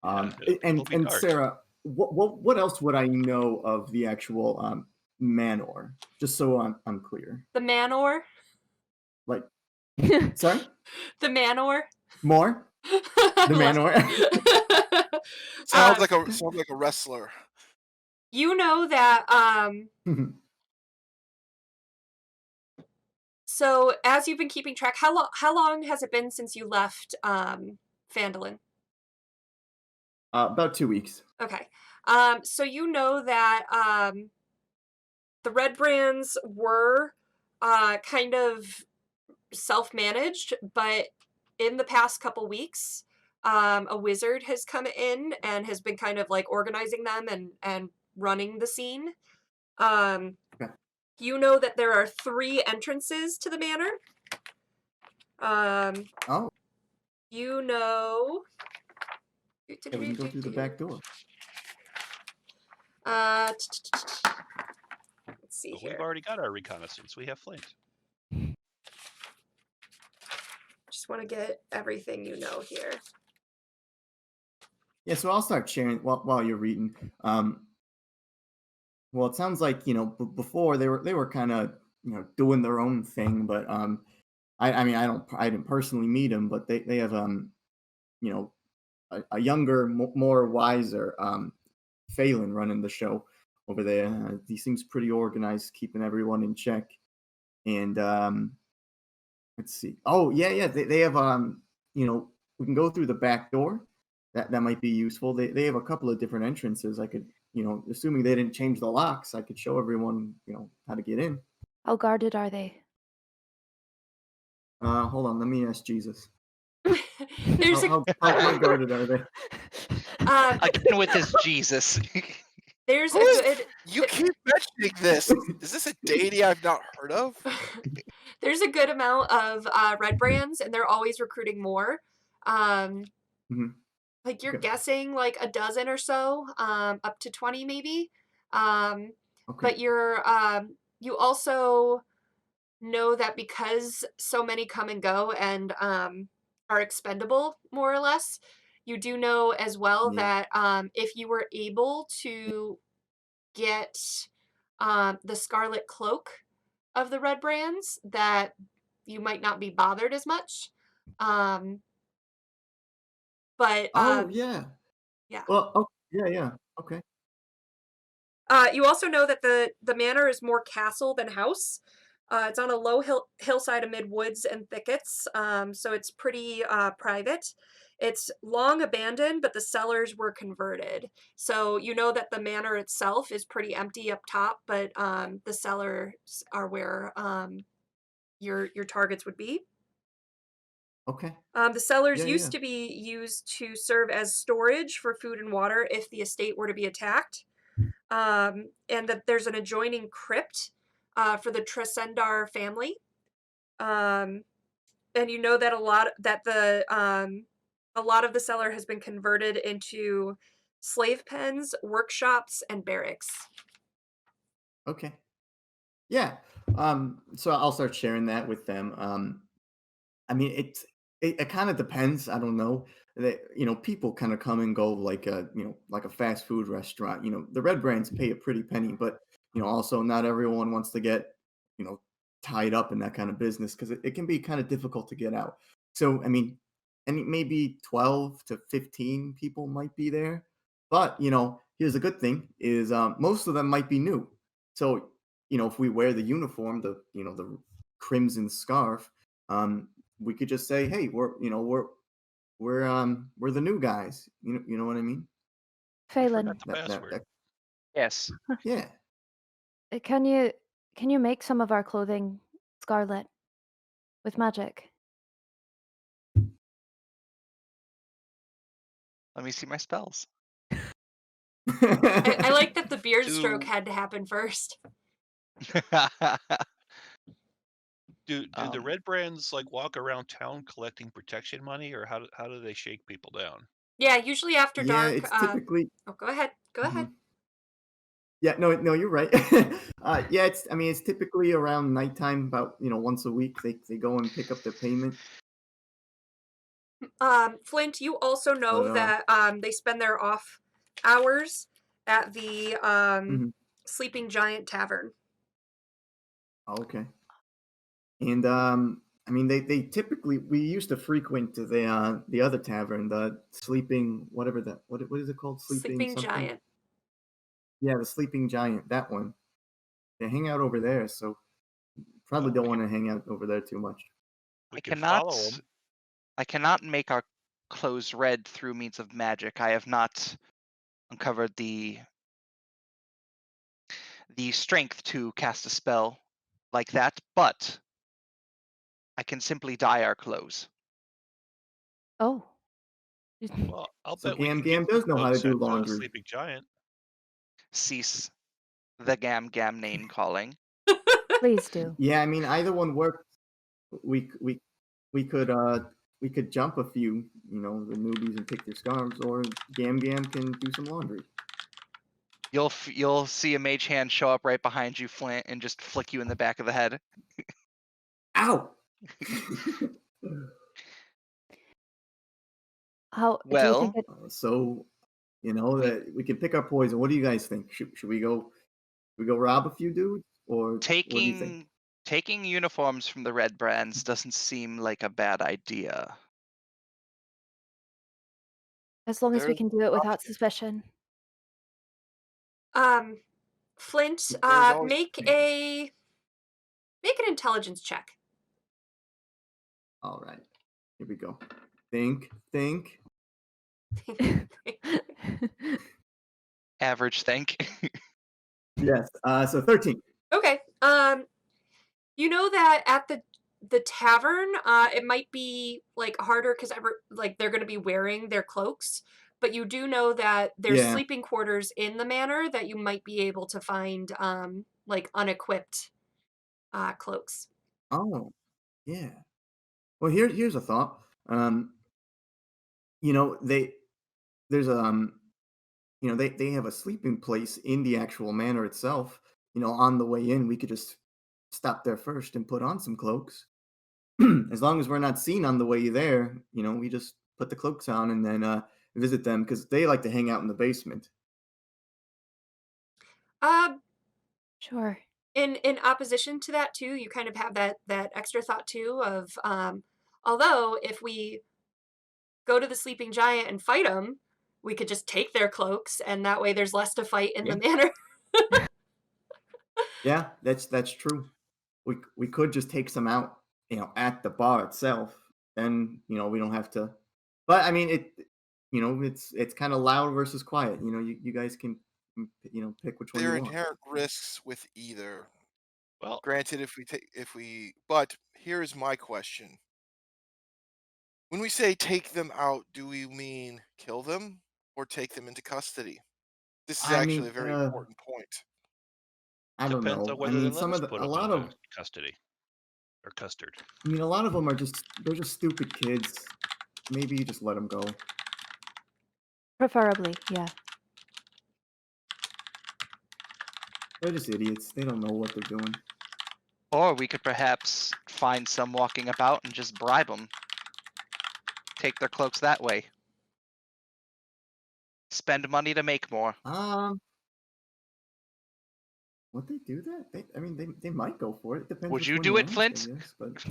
Yeah, it'll be And dark. Sarah, what else would I know of the actual manor? Just so I'm clear. The manor. Like, sorry, The manor. more the manor. Sounds like a wrestler. You know that so as you've been keeping track, how long has it been since you left Phandelver? About 2 weeks. Okay. So you know that the Red Brands were kind of self-managed, but in the past couple weeks, a wizard has come in and has been kind of like organizing them and running the scene. Okay. You know that there are 3 entrances to the manor. Oh, You know. yeah, we can go through the back door. Let's see But here. we've already got our reconnaissance. We have Flint. Just want to get everything you know here. Yeah, so I'll start sharing while you're reading. Well, it sounds like before they were kind of doing their own thing, but I mean I didn't personally meet them, but they have a younger, more wiser Phelan running the show over there. He seems pretty organized, keeping everyone in check. And let's see. Oh yeah, they have we can go through the back door. That might be useful. They have a couple of different entrances. I could assuming they didn't change the locks, I could show everyone how to get in. How guarded are they? Hold on, let me ask Jesus. There's How guarded are they? Again with this Jesus. there's a Who is- good You keep mentioning this. Is this a deity I've not heard of? there's a good amount of Red Brands, and they're always recruiting more. Mhm. Like you're Okay. guessing like a dozen or so, up to 20 maybe. Um, Okay. but you also know that because so many come and go and are expendable more or less, you do know as well Yeah. that if you were able to get the scarlet cloak of the red brands, that you might not be bothered as much. Um, but Oh, yeah. yeah. Well, oh, yeah, yeah. Okay. You also know that the manor is more castle than house. It's on a low hillside amid woods and thickets, so it's pretty private. It's long abandoned, but the cellars were converted. So you know that the manor itself is pretty empty up top, but the cellars are where your targets would be. Okay. The cellars Yeah, used yeah. to be used to serve as storage for food and water if the estate were to be attacked. And that there's an adjoining crypt for the Tresendar family. Um, and you know that a lot of the cellar has been converted into slave pens, workshops, and barracks. Okay. Yeah. So I'll start sharing that with them. I mean, it kind of depends. I don't know. That people kind of come and go like a like a fast food restaurant. The red brands pay a pretty penny, but also not everyone wants to get you know tied up in that kind of business because it can be kind of difficult to get out. So I mean, and maybe 12 to 15 people might be there, but here's a good thing is most of them might be new. So if we wear the uniform, the crimson scarf. We could just say, "Hey, we're the new guys." You know what I mean? We Phelan, forgot the That password. Yes. yeah. can you make some of our clothing scarlet with magic? Let me see my spells. I like that the beard stroke Do had to happen first. Do the um, red brands like walk around town collecting protection money, or how do they shake people down? Yeah, usually after Yeah, dark. it's typically. Oh, go ahead. Go ahead. Mhm. Yeah, no, no, you're right. Yeah, I mean, it's typically around nighttime, about once a week. They go and pick up their payment, Flint, you also but know that they spend their off hours at the mhm. Sleeping Giant Tavern. Oh, okay. And I mean, they typically we used to frequent the other tavern, the sleeping whatever that what is it called? Sleeping Sleeping something. Giant. Yeah, the sleeping giant, that one. They hang out over there, so probably Well, don't want to hang out over there too much. we I can follow cannot them. I cannot make our clothes red through means of magic. I have not uncovered the strength to cast a spell like that, but I can simply dye our clothes. Oh. Well, I'll So bet we Gam can Gam give the does know how cloak to do set to the laundry. sleeping giant. Cease the gam name calling. Please do. Yeah, I mean either one works. We we we could we could jump a few, the newbies and pick their scarves, or Gam Gam can do some laundry. You'll see a mage hand show up right behind you, Flint, and just flick you in the back of the head. Ow! How do you think Well, it So we that we can pick our poison. What do you guys think? Should we go rob a few dudes, or what do you think? taking uniforms from the red brands doesn't seem like a bad idea. as long as we There's can do it without suspicion? Um, Flint, there's always make an intelligence check. All right, here we go. Think. Average think. Yes. So 13. Okay. You know that at the tavern, it might be like harder because like they're going to be wearing their cloaks, but you do know that there's Yeah. sleeping quarters in the manor that you might be able to find like unequipped cloaks. Oh, yeah. Well, here's a thought. you know, there's they have a sleeping place in the actual manor itself. On the way in, we could just stop there first and put on some cloaks. As long as we're not seen on the way there, we just put the cloaks on and then visit them because they like to hang out in the basement. Uh, Sure. in opposition to that too, you kind of have that extra thought too of although if we go to the sleeping giant and fight them, we could just take their cloaks, and that way there's less to fight in Yeah. the manor. Yeah, that's true. We could just take some out, at the bar itself. Then, we don't have to. But I mean, it's kind of loud versus quiet. You guys can, pick which one There you are want. inherent risks with either. Well, Granted, but here's my question. When we say take them out, do we mean kill them or take them into custody? This is I actually mean, a very important point. I don't depends on know. I whether they mean, let us put a them lot into of, custody or custard. I mean, a lot of them they're just stupid kids. Maybe you just let them go. Preferably, yeah. They're just idiots. They don't know what they're doing. Or we could perhaps find some walking about and just bribe them. Take their cloaks that way. Spend money to make more. Would they do that? They might go for it. It depends. Would which you one do it, ask, I Flint? guess, but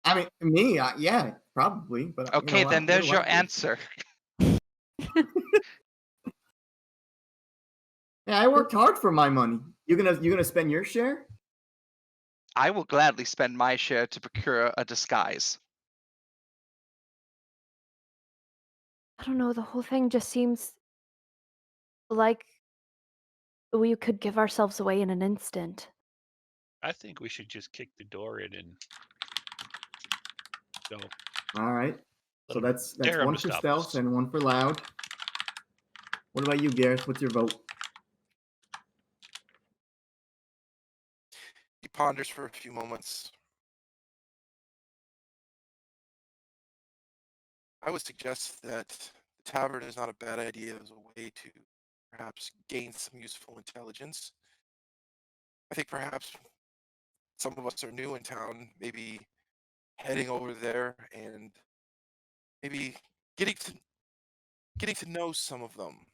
I mean, me, yeah, probably. But Okay, then what there's do your I do? answer. Yeah, I worked hard for my money. You gonna spend your share? I will gladly spend my share to procure a disguise. I don't know, the whole thing just seems like we could give ourselves away in an instant. I think we should just kick the door in and go. All right. Let So 'em that's dare 'em one to for stop stealth us. and one for loud. What about you, Gareth? What's your vote? He ponders for a few moments. I would suggest that the tavern is not a bad idea as a way to perhaps gain some useful intelligence. I think perhaps some of us are new in town, maybe heading over there and maybe getting to know some of them.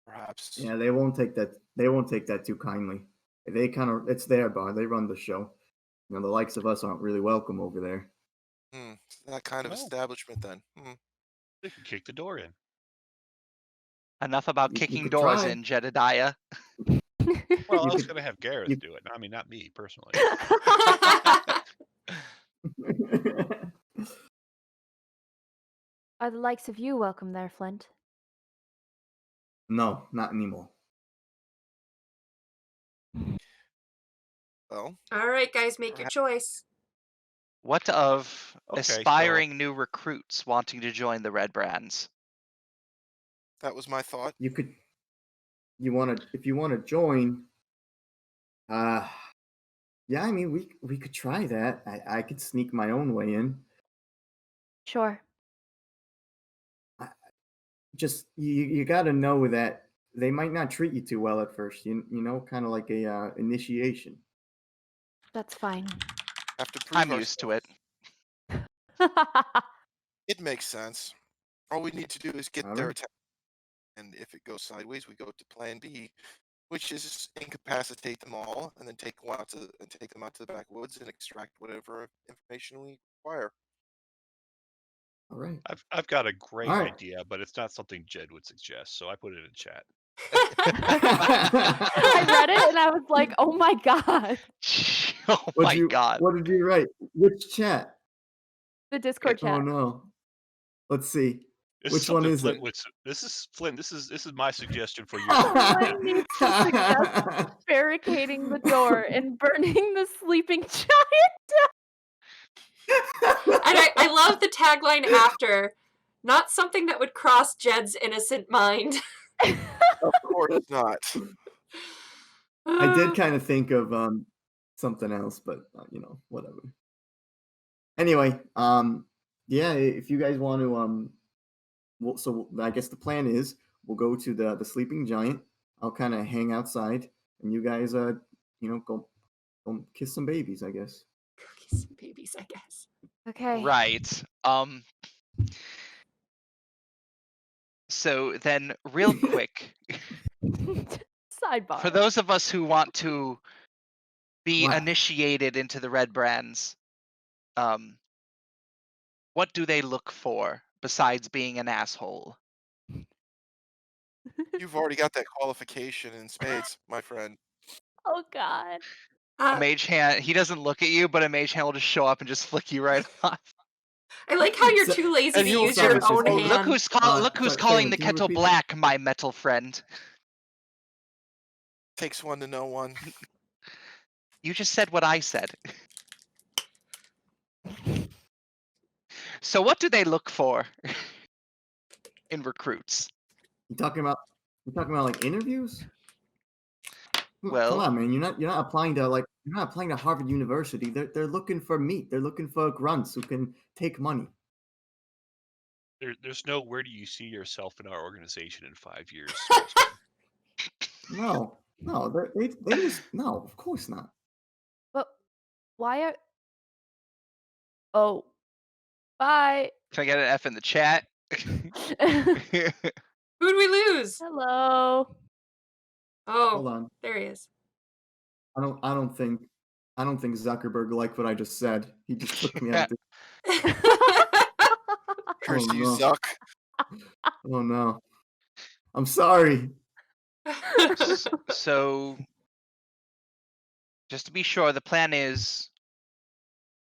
Perhaps. Yeah, they won't take that. They won't take that too kindly. It's their bar. They run the show. The likes of us aren't really welcome over there. That kind of Well, establishment then. they can kick the door in. Enough about You kicking could doors try. in, Jedediah. Well, I You was could- going to have Gareth you- do it. I mean, not me personally. Are the likes of you welcome there, Flint? No, not anymore. Well, All right, guys, make your choice. What of Okay, aspiring new recruits wanting to join the Red Brands? that was my thought. If you want to join, yeah, I mean, we could try that. I could sneak my own way in. Sure. Just you got to know that they might not treat you too well at first. Kind of like a initiation. That's fine. Have to prove I'm used to it. It makes sense. All we need to do is get All their right. attention, and if it goes sideways, we go to Plan B, which is incapacitate them all, and then take them out to the backwoods and extract whatever information we require. All right. I've got a great All right. idea, but it's not something Jed would suggest, so I put it in chat. I read it and I was like, oh my god. Oh my god. What did you write? Which chat? The Discord Oh chat. no. Let's see. This Which one is it? This is Flint. This is my suggestion for your. Flint needs to suggest barricading the door and burning the sleeping giant. And I love the tagline after. Not something that would cross Jed's innocent mind. Of course not. I did kind of think of something else, but whatever. Anyway, yeah, if you guys want to, so I guess the plan is we'll go to the sleeping giant. I'll kind of hang outside, and you guys, go kiss some babies, I guess. Cookies and babies, I guess. Okay. Right. So then, real quick, Sidebar. for those of us who want to be Wow. initiated into the Red Brands, what do they look for besides being an asshole? You've already got that qualification in spades, my friend. Oh God. A mage hand, he doesn't look at you, but a mage hand will just show up and just flick you right off. I like how you're So- too lazy and to you'll use sorry, your it's just- own oh, hand. Look who's sorry, calling wait, the can you kettle repeat that? black, my metal friend. Takes one to know one. You just said what I said. So what do they look for in recruits? You talking about like interviews? Come Well, on, man. You're not applying to Harvard University. They're looking for meat. They're looking for grunts who can take money. There's no where do you see yourself in our organization in 5 years? No, they just no, of course not. But why are? Oh, bye. can I get an F in the chat? Who'd we lose? Hello. Hold Oh, on. there he is. I don't think Zuckerberg liked what I just said. He just took me out. Curse Oh, you, no. Zuck. Oh no. I'm sorry. So, just to be sure, the plan is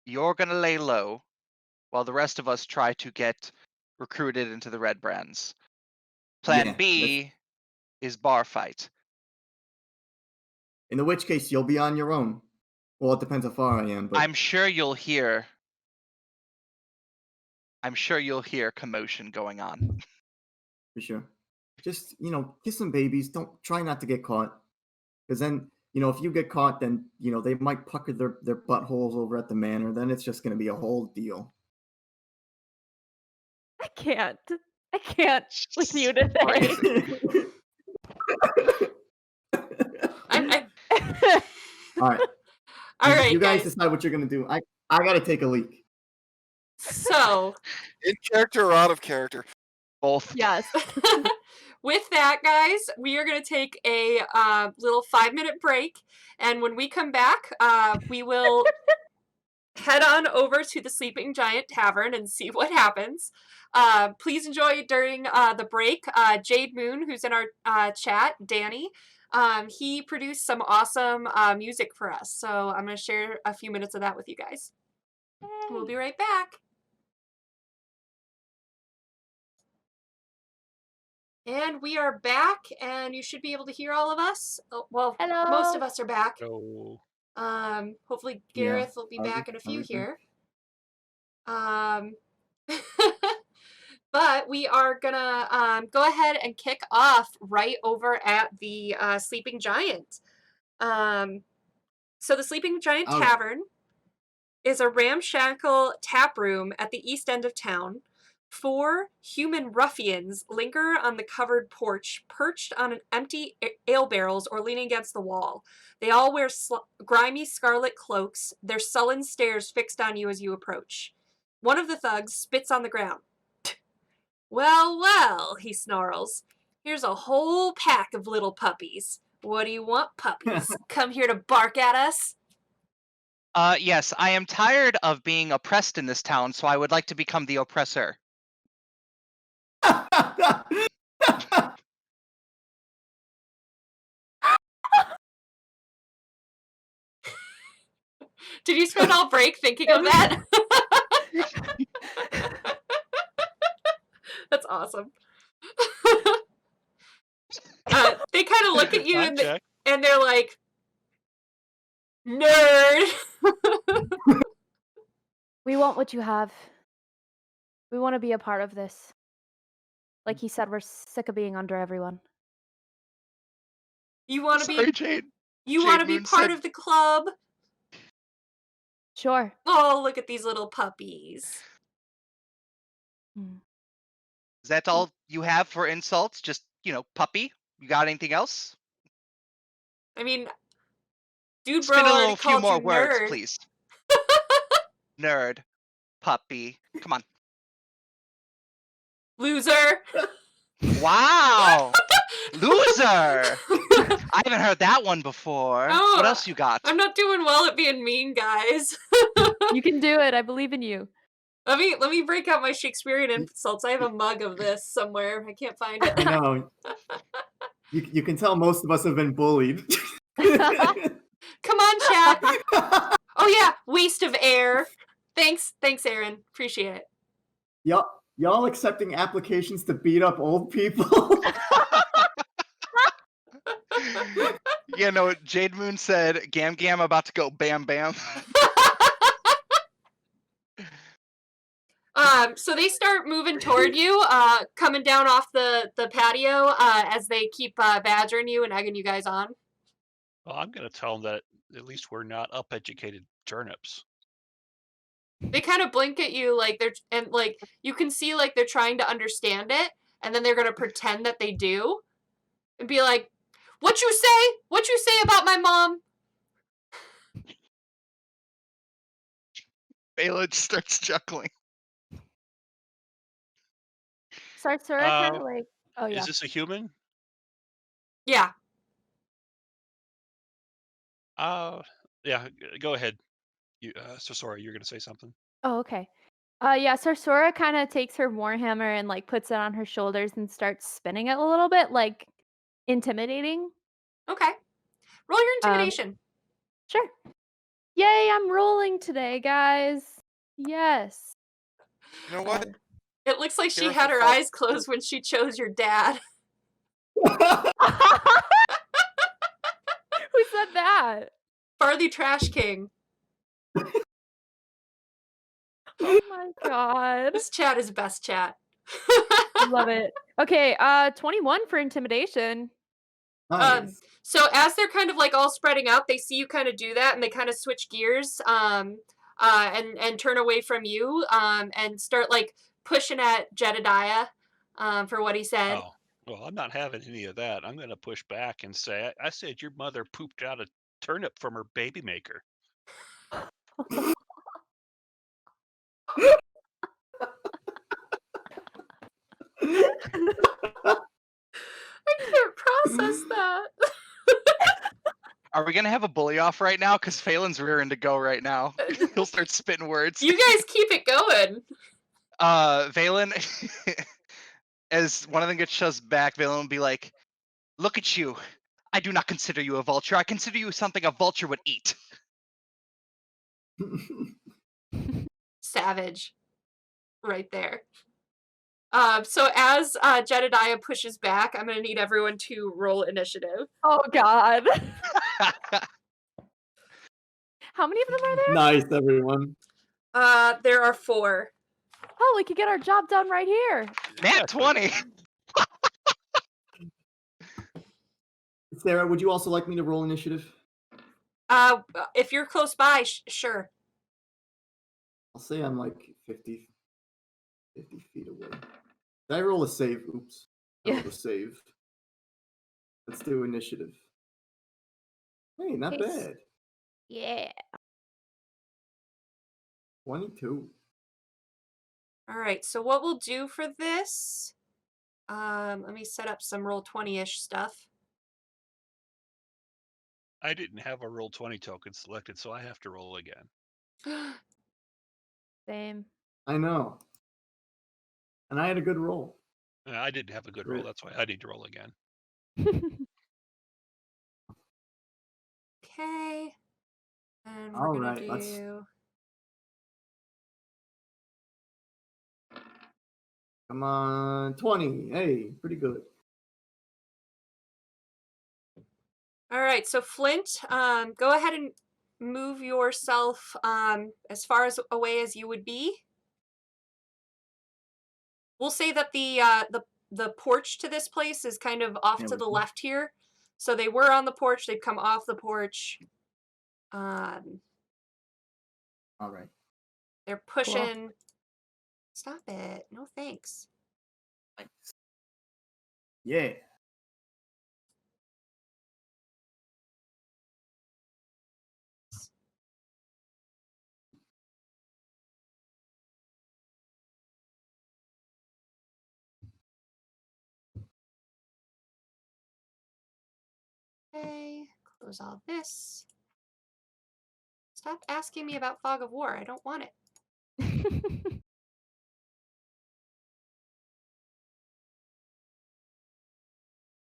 you're gonna lay low while the rest of us try to get recruited into the Red Brands. Plan Yeah, B is bar fight. In which case you'll be on your own. Well, it depends how far I am, but I'm sure you'll hear commotion going on. for sure. Just, kiss some babies. Don't try not to get caught. Because then, if you get caught, then, they might pucker their buttholes over at the manor. Then it's just going to be a whole deal. I can't with you today. All right. All right, You guys decide what you're going to do. I got to take a leak. So, In character or out of character? Both. Yes. with that, guys, we are going to take a little 5-minute break. And when we come back, we will head on over to the Sleeping Giant Tavern and see what happens. Please enjoy during the break. Jade Moon, who's in our chat, Danny, he produced some awesome music for us. So I'm going to share a few minutes of that with you guys. We'll be right back. And we are back, and you should be able to hear all of us. Oh, well, Hello. most of us are back. So Hopefully Gareth will be back in a few here. But we are gonna go ahead and kick off right over at the Sleeping Giant. So the Sleeping Giant Tavern is a ramshackle tap room at the east end of town. 4 human ruffians linger on the covered porch, perched on an empty ale barrels or leaning against the wall. They all wear grimy scarlet cloaks, their sullen stares fixed on you as you approach. One of the thugs spits on the ground. Well, well, he snarls. Here's a whole pack of little puppies. What do you want, puppies? Come here to bark at us? Yes, I am tired of being oppressed in this town, so I would like to become the oppressor. Did you spend all break thinking of that? That's awesome. They kind of look at you and they're like, nerd. We want what you have. We want to be a part of this. Like he said, we're sick of being under everyone. You want to be? Jade. You want to be Moon part said- of the club? Sure. Oh, look at these little puppies. Hmm. Is that all you have for insults? Just, puppy? You got anything else? I mean, dude bro Spin a already little few called you more words, nerd. please. Nerd. Puppy. Come on. Loser. Wow! Loser! I haven't heard that one before. Oh, What else you got? I'm not doing well at being mean, guys. You can do it. I believe in you. Let me break out my Shakespearean insults. I have a mug of this somewhere. I can't find it. I know. You can tell most of us have been bullied. Come on, chat. Oh yeah, waste of air. Thanks, Aaron. Appreciate it. Y'all accepting applications to beat up old people? Yeah, no, Jade Moon said, Gam Gam about to go bam bam. So they start moving toward you, coming down off the patio as they keep badgering you and egging you guys on. Well, I'm going to tell them that at least we're not upeducated turnips. They kind of blink at you like you can see like they're trying to understand it, and then they're gonna pretend that they do, and be like, "What you say? What you say about my mom?" Bela just starts chuckling. Sarsaura kind of like. Oh yeah. Is this a human? Yeah. Yeah, go ahead. So sorry, you're going to say something. Oh, okay. Yeah, Sarsora kind of takes her warhammer and like puts it on her shoulders and starts spinning it a little bit, like intimidating. Okay. Roll your Um, intimidation. Sure. Yay, I'm rolling today, guys. Yes. You know what? It looks like she Careful, had her Fox. eyes closed when she chose your dad. Who said that? Farley Trash King. Oh my god. This chat is best chat. Love it. Okay, 21 for intimidation. Nice. So as they're kind of like all spreading out, they see you kind of do that, and they kind of switch gears, and turn away from you, and start like pushing at Jedediah, for what he said. Oh, well, I'm not having any of that. I'm going to push back and say, I said your mother pooped out a turnip from her baby maker. I can't process that. Are we gonna have a bully off right now? Because Phelan's rearing to go right now. He'll start spitting words. You guys keep it going. Valen, as one of them gets shoved back, Valen will be like, "Look at you. I do not consider you a vulture. I consider you something a vulture would eat." Savage. Right there. So as Jedediah pushes back, I'm gonna need everyone to roll initiative. Oh god. How many of them are there? Nice, everyone. There are 4. Oh, we could get our job done right here. Nat 20. Sarah, would you also like me to roll initiative? If you're close by, sure. I'll say I'm like 50 feet away. Did I roll a save? Oops. I rolled a save. Let's do initiative. Hey, not Nice. bad. Yeah. 22. All right, so what we'll do for this, let me set up some roll 20-ish stuff. I didn't have a roll 20 token selected, so I have to roll again. Same. I know. And I had a good roll. I didn't have a good roll. Great. That's why I need to roll again. Okay. And we're All gonna right, let's- do. Come on, 20. Hey, pretty good. All right, so Flint, go ahead and move yourself as far as away as you would be. We'll say that the porch to this place is kind of off to the left here. So they were on the porch, they've come off the porch. All right. They're pushing Stop it. No thanks. Nice. Yeah. Okay, close all this. Stop asking me about Fog of War. I don't want it.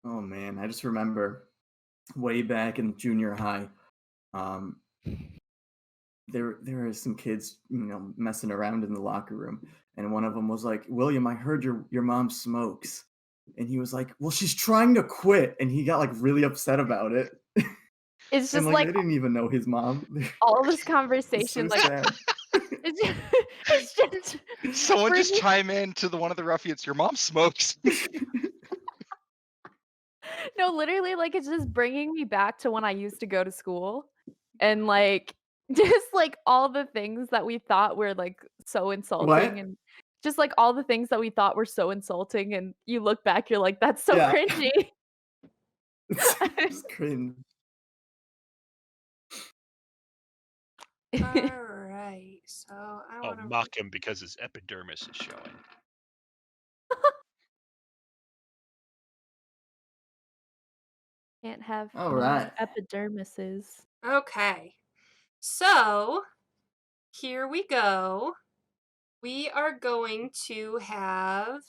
Oh man, I just remember way back in junior high, um, there were some kids, messing around in the locker room, and one of them was like, "William, I heard your mom smokes," and he was like, "Well, she's trying to quit," and he got like really upset about it. It's And just like like they didn't even know his mom. all this It's conversation, so like sad. it's just, it's just Someone just bringing chime in to one of the ruffians. Your mom smokes. no, literally, like it's just bringing me back to when I used to go to school, and like just like all the things that we thought were like so insulting, What? and just like all the things that we thought were so insulting, and you look back, you're like, that's so Yeah. cringy. It's just cringe. Alright, so I I'll want to. mock him because his epidermis is showing. Can't have All no right. epidermises. Okay, so here we go. We are going to have.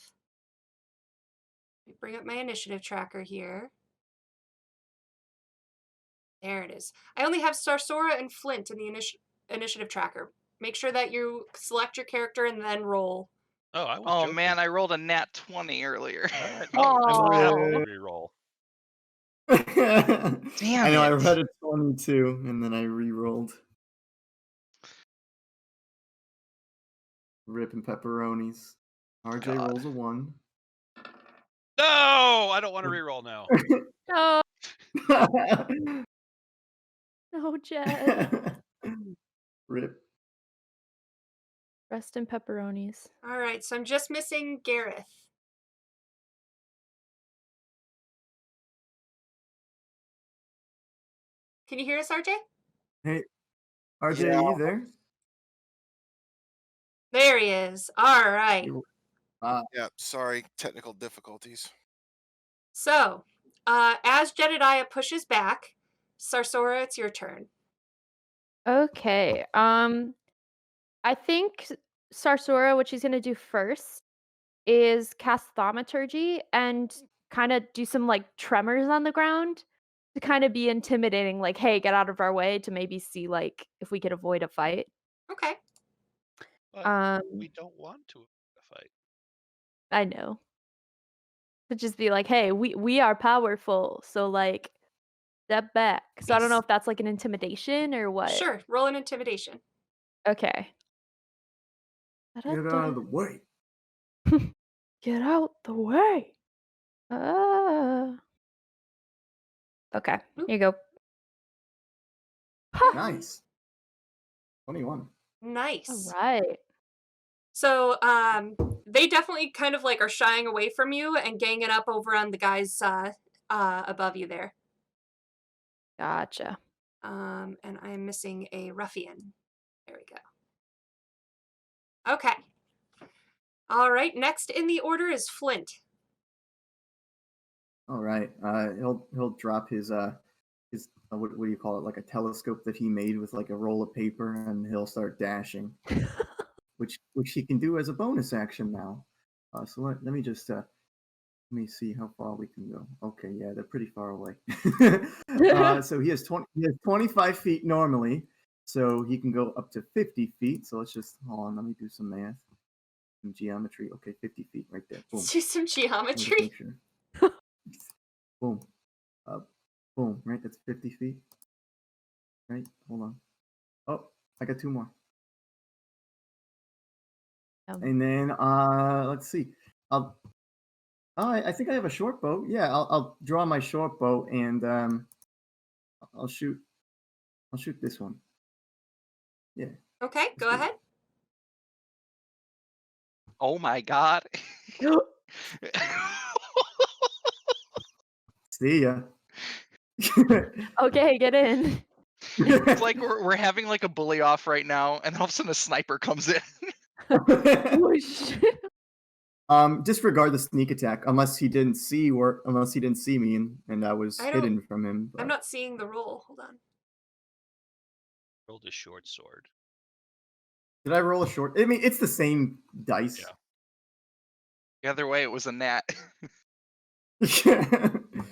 Let me bring up my initiative tracker here. There it is. I only have Sarsora and Flint in the initiative tracker. Make sure that you select your character and then roll. Oh, I was Oh joking. man, I rolled a nat 20 earlier. All right. Oh, I have to Oh, reroll. Damn I know, I it. read a 22 and then I re-rolled. Ripping pepperonis. RJ God. rolls a 1. No, I don't want to reroll now. no, no, Jed. Rip. Rest in pepperonis. Alright, so I'm just missing Gareth. Can you hear us, RJ? Hey, RJ, Yeah. are you there? There he is. Alright. Yeah, sorry, technical difficulties. So, as Jedediah pushes back, Sarsora, it's your turn. Okay. I think Sarsora, what she's gonna do first is cast Thaumaturgy and kind of do some like tremors on the ground to kind of be intimidating, like, hey, get out of our way, to maybe see like if we could avoid a fight. Okay. But Um, we don't want to fight. I know. To just be like, hey, we are powerful, so like step back. So I don't know if that's like an intimidation or what. Sure, roll an intimidation. Okay. Get out of the way. Get out the way. Okay, Oop. here you go. Nice. 21. Nice. All right. So, they definitely kind of like are shying away from you and ganging up over on the guys above you there. Gotcha. And I'm missing a ruffian. There we go. Okay. All right. Next in the order is Flint. All right. He'll drop his what do you call it? Like a telescope that he made with like a roll of paper, and he'll start dashing, which he can do as a bonus action now. So let me just let me see how far we can go. Okay, yeah, they're pretty far away. So he has 25 feet normally, so he can go up to 50 feet. So let's just hold on. Let me do some math, some geometry. Okay, 50 feet right there. Boom. Let's do some Let me just geometry. make sure. Boom. Boom. Right, that's 50 feet. Right, hold on. Oh, I got 2 more. And then let's see. I think I have a short bow. Yeah, I'll draw my short bow and I'll shoot this one. Yeah. Okay, go ahead. Oh my god. See ya. Okay, get in. It's like we're having like a bully off right now, and all of a sudden a sniper comes in. Whoosh. Disregard the sneak attack unless he didn't see me and I was hidden from him. I'm But not seeing the roll. Hold on. Rolled a short sword. did I roll a short? I mean, it's the same dice. Yeah. Either way, it was a nat.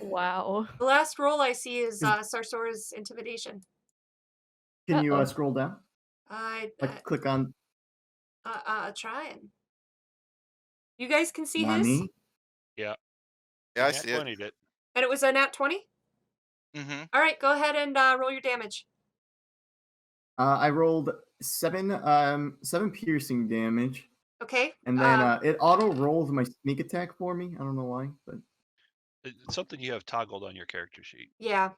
Wow. The last roll I see is Sarsora's intimidation. Can you Uh-oh. scroll down? Like click on Trying. You guys can see his? Nani. Yeah. Yeah, I Nat see it. 20'd it. And it was a nat 20? Mm-hmm. All right, go ahead and roll your damage. I rolled 7 piercing damage, Okay. and then it auto rolls my sneak attack for me. I don't know why, but It's something you have toggled on your character sheet. Yeah.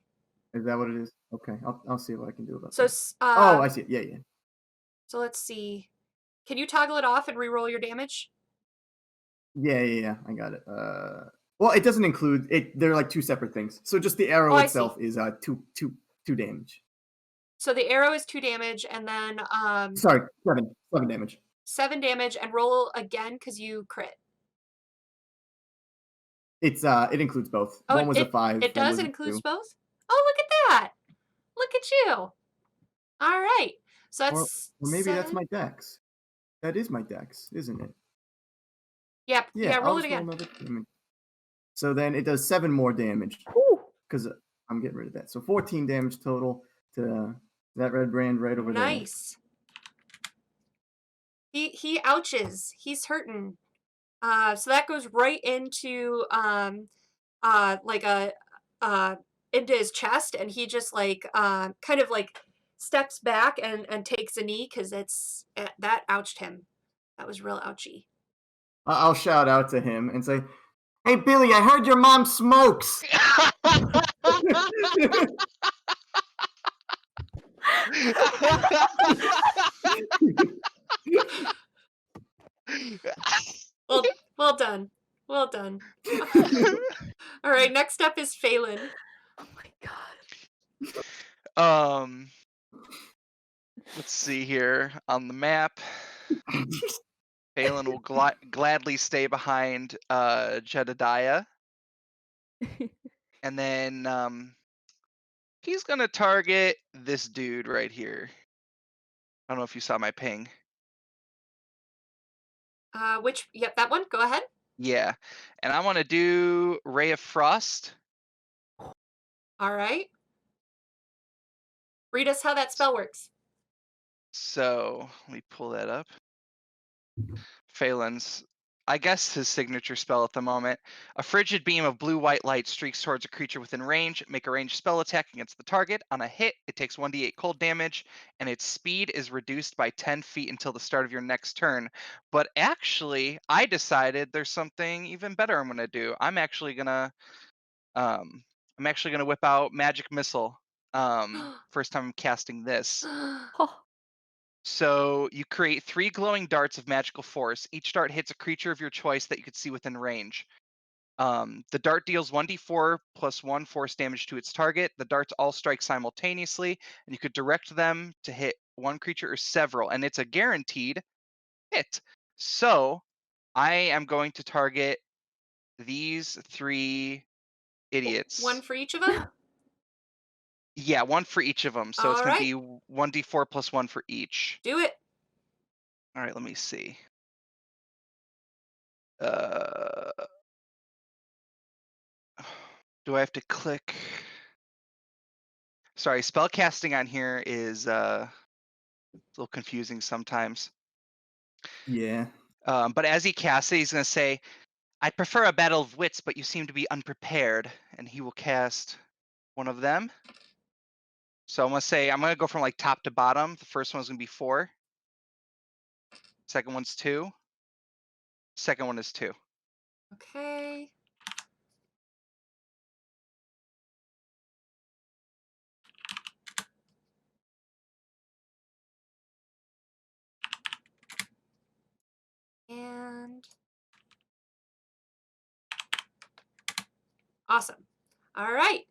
is that what it is? Okay, I'll see what I can do about So, that. Oh, I see it. Yeah. So let's see. Can you toggle it off and re-roll your damage? Yeah. I got it. Well, it doesn't include it. They're like two separate things. So just the arrow itself is two damage. So the arrow is 2 damage, and then Sorry, 7 damage. 7 damage, and roll again because you crit. It includes both. Oh, one was a 5. It does. It includes both. Oh, look at that! Look at you. All right. So that's or maybe 7. that's my dex. That is my dex, isn't it? Yep. Yeah. Roll I'll it just roll again. another damage. So then it does 7 more damage because I'm getting rid of that. So 14 damage total to that red brand right over there. Nice. He ouches. He's hurting. So that goes right into like into his chest, and he just like kind of like steps back and takes a knee because that ouched him. That was real ouchy. I'll shout out to him and say, "Hey Billy, I heard your mom smokes." Well done. Well done. All right, next up is Phelan. Oh my god. Let's see here on the map. Phelan will gladly stay behind Jedediah. And then he's gonna target this dude right here. I don't know if you saw my ping. Yep, that one. Go ahead. Yeah. And I want to do Ray of Frost. All right. Read us how that spell works. So let me pull that up. Phelan's, I guess his signature spell at the moment. A frigid beam of blue-white light streaks towards a creature within range. Make a ranged spell attack against the target. On a hit, it takes 1d8 cold damage, and its speed is reduced by 10 feet until the start of your next turn. But actually, I decided there's something even better I'm gonna do. I'm actually gonna whip out Magic Missile. First time I'm casting this. Oh, So you create 3 glowing darts of magical force. Each dart hits a creature of your choice that you could see within range. The dart deals 1d4 plus 1 force damage to its target. The darts all strike simultaneously, and you could direct them to hit one creature or several, and it's a guaranteed hit. So I am going to target these 3 idiots. One for each of them? Yeah, 1 for each of them. So it's going to be 1d4 plus 1 for each. Do it. All right, let me see. Do I have to click? Sorry, spell casting on here is a little confusing sometimes. Yeah. But as he casts it, he's going to say, I prefer a battle of wits, but you seem to be unprepared. And he will cast one of them. So I'm going to go from like top to bottom. The first one's going to be 4. Second one's 2. Second one is 2. Okay. And Awesome. All right.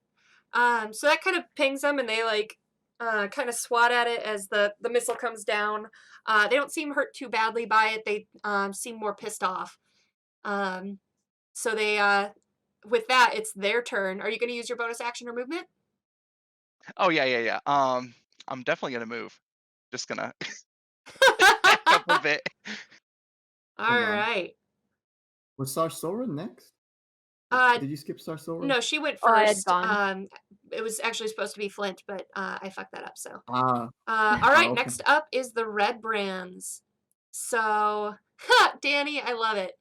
So that kind of pings them, and they like kind of swat at it as the missile comes down. They don't seem hurt too badly by it. They seem more pissed off. Um, so they with that, it's their turn. Are you going to use your bonus action or movement? Oh yeah. I'm definitely gonna move. Just gonna back up a bit. All Hold on. right. Was Sarsora next? Uh, Did you skip Sarsora? no, she went Oh, I had first. gone. It was actually supposed to be Flint, but I fucked that up. So, Ah, all right. okay. Next up is the Red Brands. So, Danny, I love it.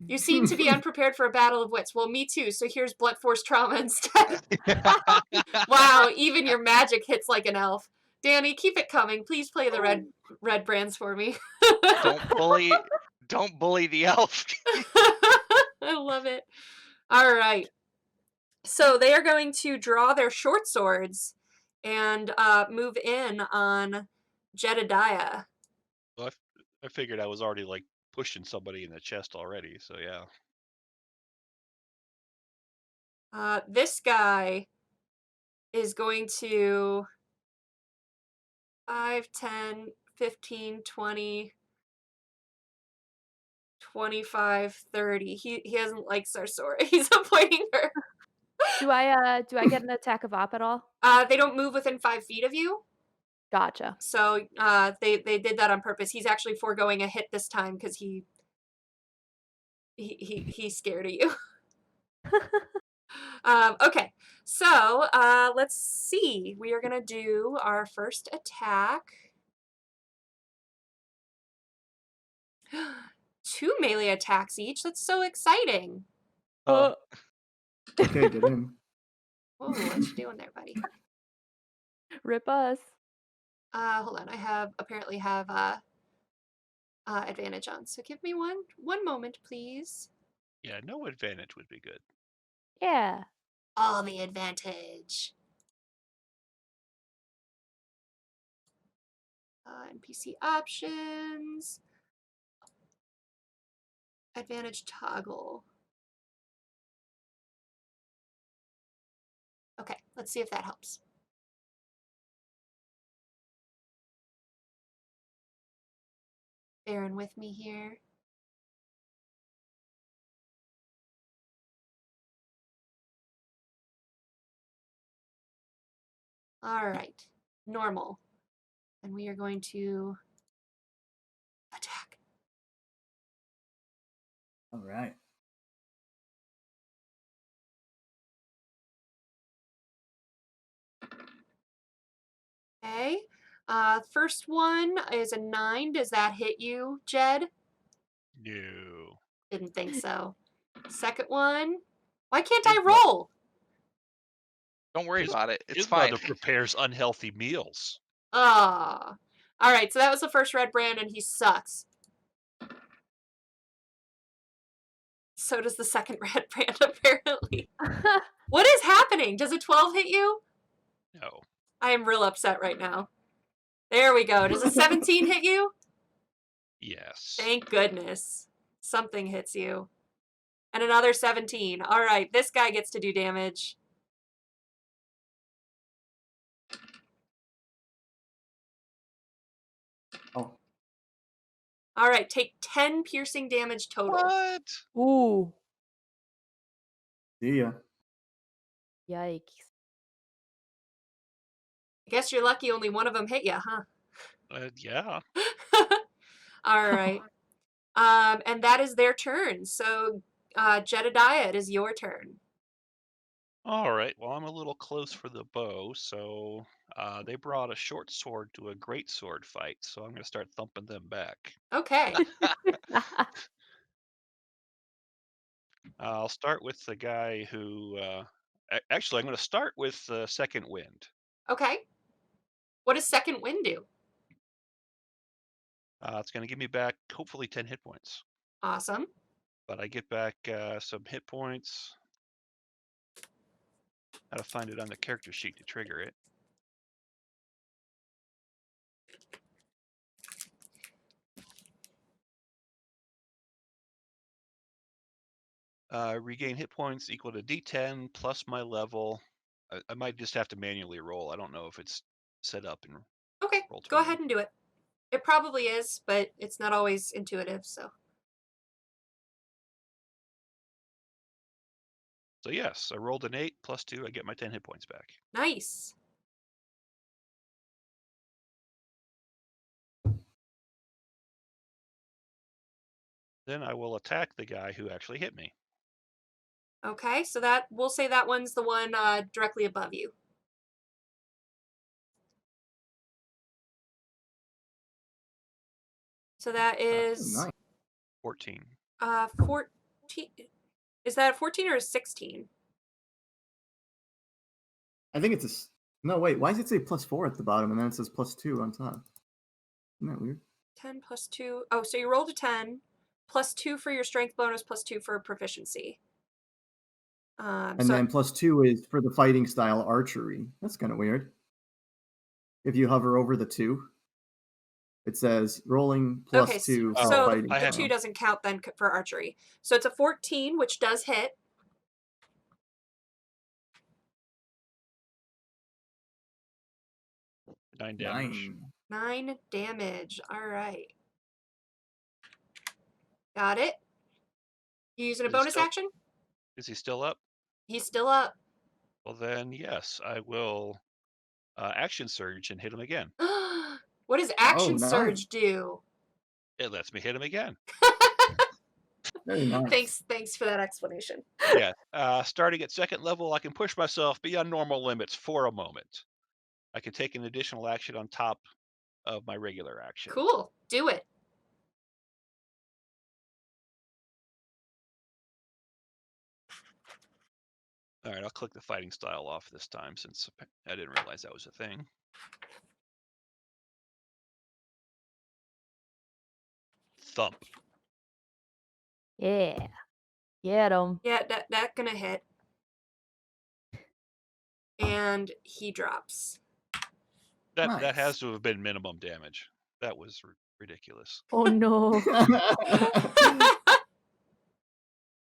You seem to be unprepared for a battle of wits. Well, me too. So here's blunt force trauma instead. Wow, even your magic hits like an elf. Danny, keep it coming. Please play the red brands for me. Don't bully the elf. I love it. All right. So they are going to draw their short swords and move in on Jedediah. Well, I figured I was already like pushing somebody in the chest already, so yeah. This guy is going to 5, 10, 15, 20, 25, 30. He doesn't like Sarsora. He's avoiding her. Do I get an attack of op at all? They don't move within 5 feet of you. Gotcha. So they did that on purpose. He's actually foregoing a hit this time because he's scared of you. Okay, so let's see. We are gonna do our first attack. 2 melee attacks each. That's so exciting. Oh, Okay, get in. Whoa, what you doing there, buddy? Rip us. Hold on. I apparently have advantage on. So give me one moment, please. Yeah, no advantage would be good. Yeah. All the advantage. NPC options. Advantage toggle. Okay, let's see if that helps. Bearing with me here. All right, normal. And we are going to attack. All right. Okay. First one is a 9. Does that hit you, Jed? No. Didn't think so. Second one. Why can't I roll? don't worry about it. It's His fine. mother prepares unhealthy meals. Ah. All right, so that was the first red brand, and he sucks. So does the second red brand, apparently. What is happening? Does a 12 hit you? No. I am real upset right now. There we go. Does a 17 hit you? Yes. Thank goodness. Something hits you. And another 17. All right, this guy gets to do damage. Oh, All right, take 10 piercing damage total. What? Ooh. see ya. Yikes. I guess you're lucky only one of them hit you, huh? Yeah. All right. And that is their turn. So, Jedediah, it is your turn. All right. Well, I'm a little close for the bow, so they brought a short sword to a great sword fight, so I'm going to start thumping them back. Okay. I'll start with the guy who. Actually, I'm going to start with Second Wind. Okay. What does second wind do? It's going to give me back hopefully 10 hit points, Awesome. but I get back some hit points. How to find it on the character sheet to trigger it. Regain hit points equal to D10 plus my level. I might just have to manually roll. I don't know if it's set up in Okay, Roll20. go ahead and do it. It probably is, but it's not always intuitive, so. So yes, I rolled an 8 plus 2. I get my 10 hit points back. Nice. Then I will attack the guy who actually hit me. Okay, so we'll say that one's the one directly above you. So that is Nice. 14. 14. Is that a 14 or a 16? I think it's no, wait, why does it say +4 at the bottom and then it says +2 on top? Isn't that weird? 10 plus 2. Oh, so you rolled a 10, plus 2 for your strength bonus, plus 2 for proficiency. And then +2 is for the fighting style archery. That's kind of weird. If you hover over the 2, it says rolling okay, +2 for so fighting the style. 2 doesn't count then for archery. So it's a 14, which does hit. Nine damage. 9 damage. All right. Got it. You using a bonus action? Is he still up? He's still up. Well then, yes, I will action surge and hit him again. What does action nice. surge do? It lets me hit him again. Very nice. Thanks for that explanation. Yeah. Starting at second level, I can push myself beyond normal limits for a moment. I can take an additional action on top of my regular action. Cool. Do it. All right, I'll click the fighting style off this time since I didn't realize that was a thing. Thump. Yeah. Get him. Yeah, that gonna hit. And he drops. That has to have been minimum damage. That was ridiculous. Oh no.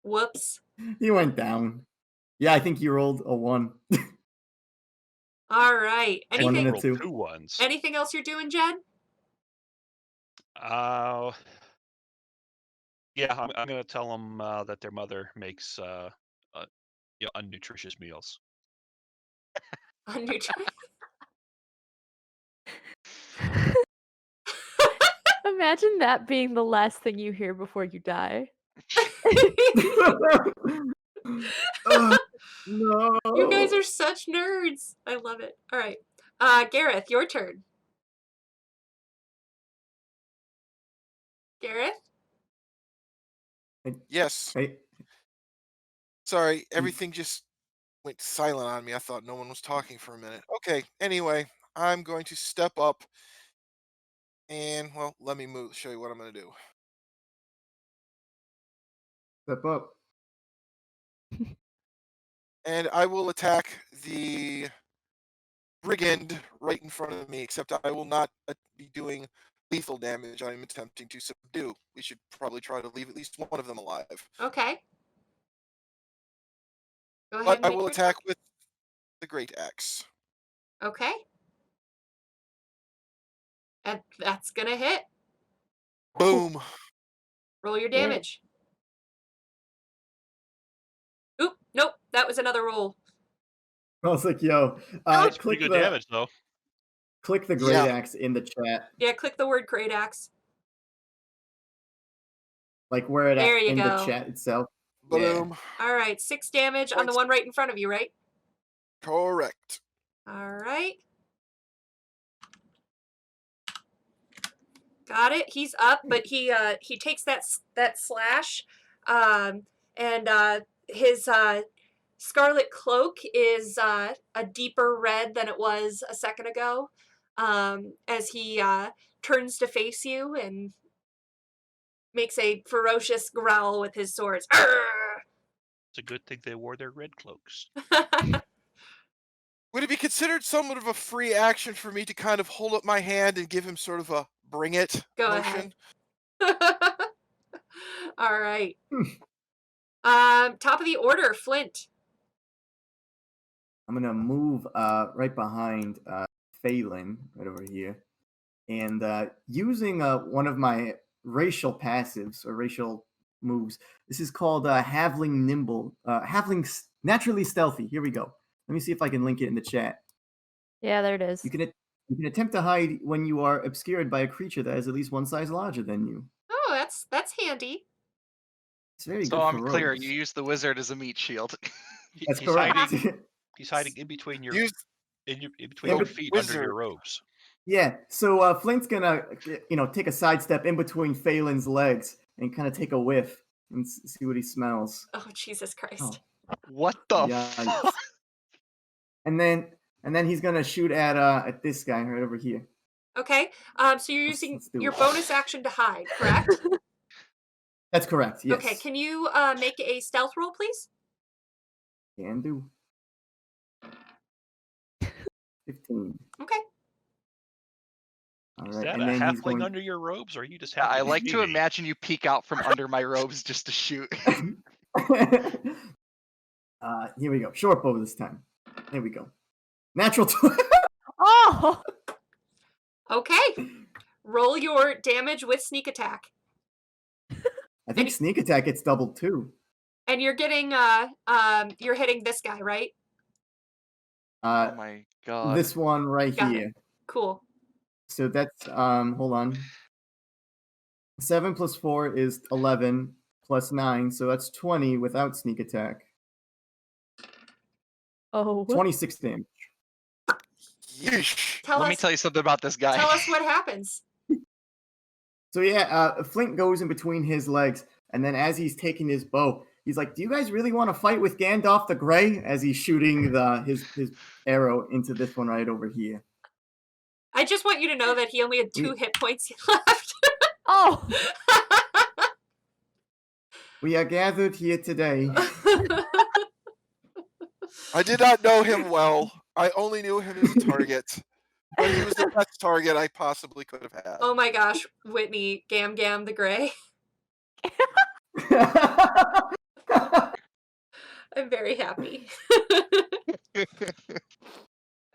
Whoops. He went down. Yeah, I think you rolled a 1. All right. One and a Anything? 2. 2 ones. Anything else you're doing, Jed? Yeah, I'm going to tell them that their mother makes unnutritious meals. Imagine that being the last thing you hear before you die. No. You guys are such nerds. I love it. All right. Gareth, your turn. Gareth? Yes. Hey. Sorry, everything just went silent on me. I thought no one was talking for a minute. Okay, anyway, I'm going to step up and, well, let me show you what I'm going to do. Step up. And I will attack the brigand right in front of me, except I will not be doing lethal damage. I'm attempting to subdue. We should probably try to leave at least one of them alive. Okay. Go ahead. But I will attack with the great axe. Okay. And that's gonna hit. Boom. Roll your damage. Oop, nope, that was another roll. I was like, yo. That's pretty good damage, though. Click the great axe in the chat. Yeah, click the word great axe. Like where it there you in go. the chat itself. Boom. Yeah. All right, 6 damage on the one right in front of you, right? Correct. All right. Got it. He's up, but he takes that slash, and his scarlet cloak is a deeper red than it was a second ago, as he turns to face you and makes a ferocious growl with his swords. It's a good thing they wore their red cloaks. Would it be considered somewhat of a free action for me to kind of hold up my hand and give him sort of a bring it Go motion? ahead. All right. Top of the order, Flint. I'm gonna move right behind Phelan, right over here, and using one of my racial passives or racial moves. This is called Havling Nimble, Naturally Stealthy. Here we go. Let me see if I can link it in the chat. Yeah, there it is. You can attempt to hide when you are obscured by a creature that is at least one size larger than you. Oh, that's handy. It's very So good I'm for clear, rogues. you use the wizard as a meat shield. That's He's correct. He's hiding in between your Use in between Yeah, your but feet wizard. under your robes. Yeah, so Flint's gonna, take a sidestep in between Phelan's legs and kind of take a whiff and see what he smells. Oh, Jesus Christ. What the Yikes. fuck? And then he's gonna shoot at this guy right over here. Okay. So you're using let's do your it. bonus action to hide, correct? That's correct. Yes. Okay. Can you make a stealth roll, please? Can do. 15. Okay. All Is right, that and a then he's halfling going. under your robes, or are you just Yeah, happy I to like see to me? imagine you peek out from under my robes just to shoot. Here we go. Short bow this time. There we go. Natural 20. Oh! Okay. Roll your damage with sneak attack. I think sneak attack gets doubled too. And you're getting you're hitting this guy, right? Oh my god. This one right Got here. it. Cool. So that's hold on. 7 plus 4 is 11 plus 9, so that's 20 without sneak attack. Oh. 26 damage. Yeesh. Tell Let me us tell you something about this guy. tell us what happens. So yeah, Flint goes in between his legs, and then as he's taking his bow, he's like, "Do you guys really want to fight with Gandalf the Grey?" As he's shooting his arrow into this one right over here. I just want you to know that he only had 2 hit points left. Oh! We are gathered here today. I did not know him well. I only knew him as a target. But he was the best target I possibly could have had. Oh my gosh, Whitney, Gam the Grey. I'm very happy.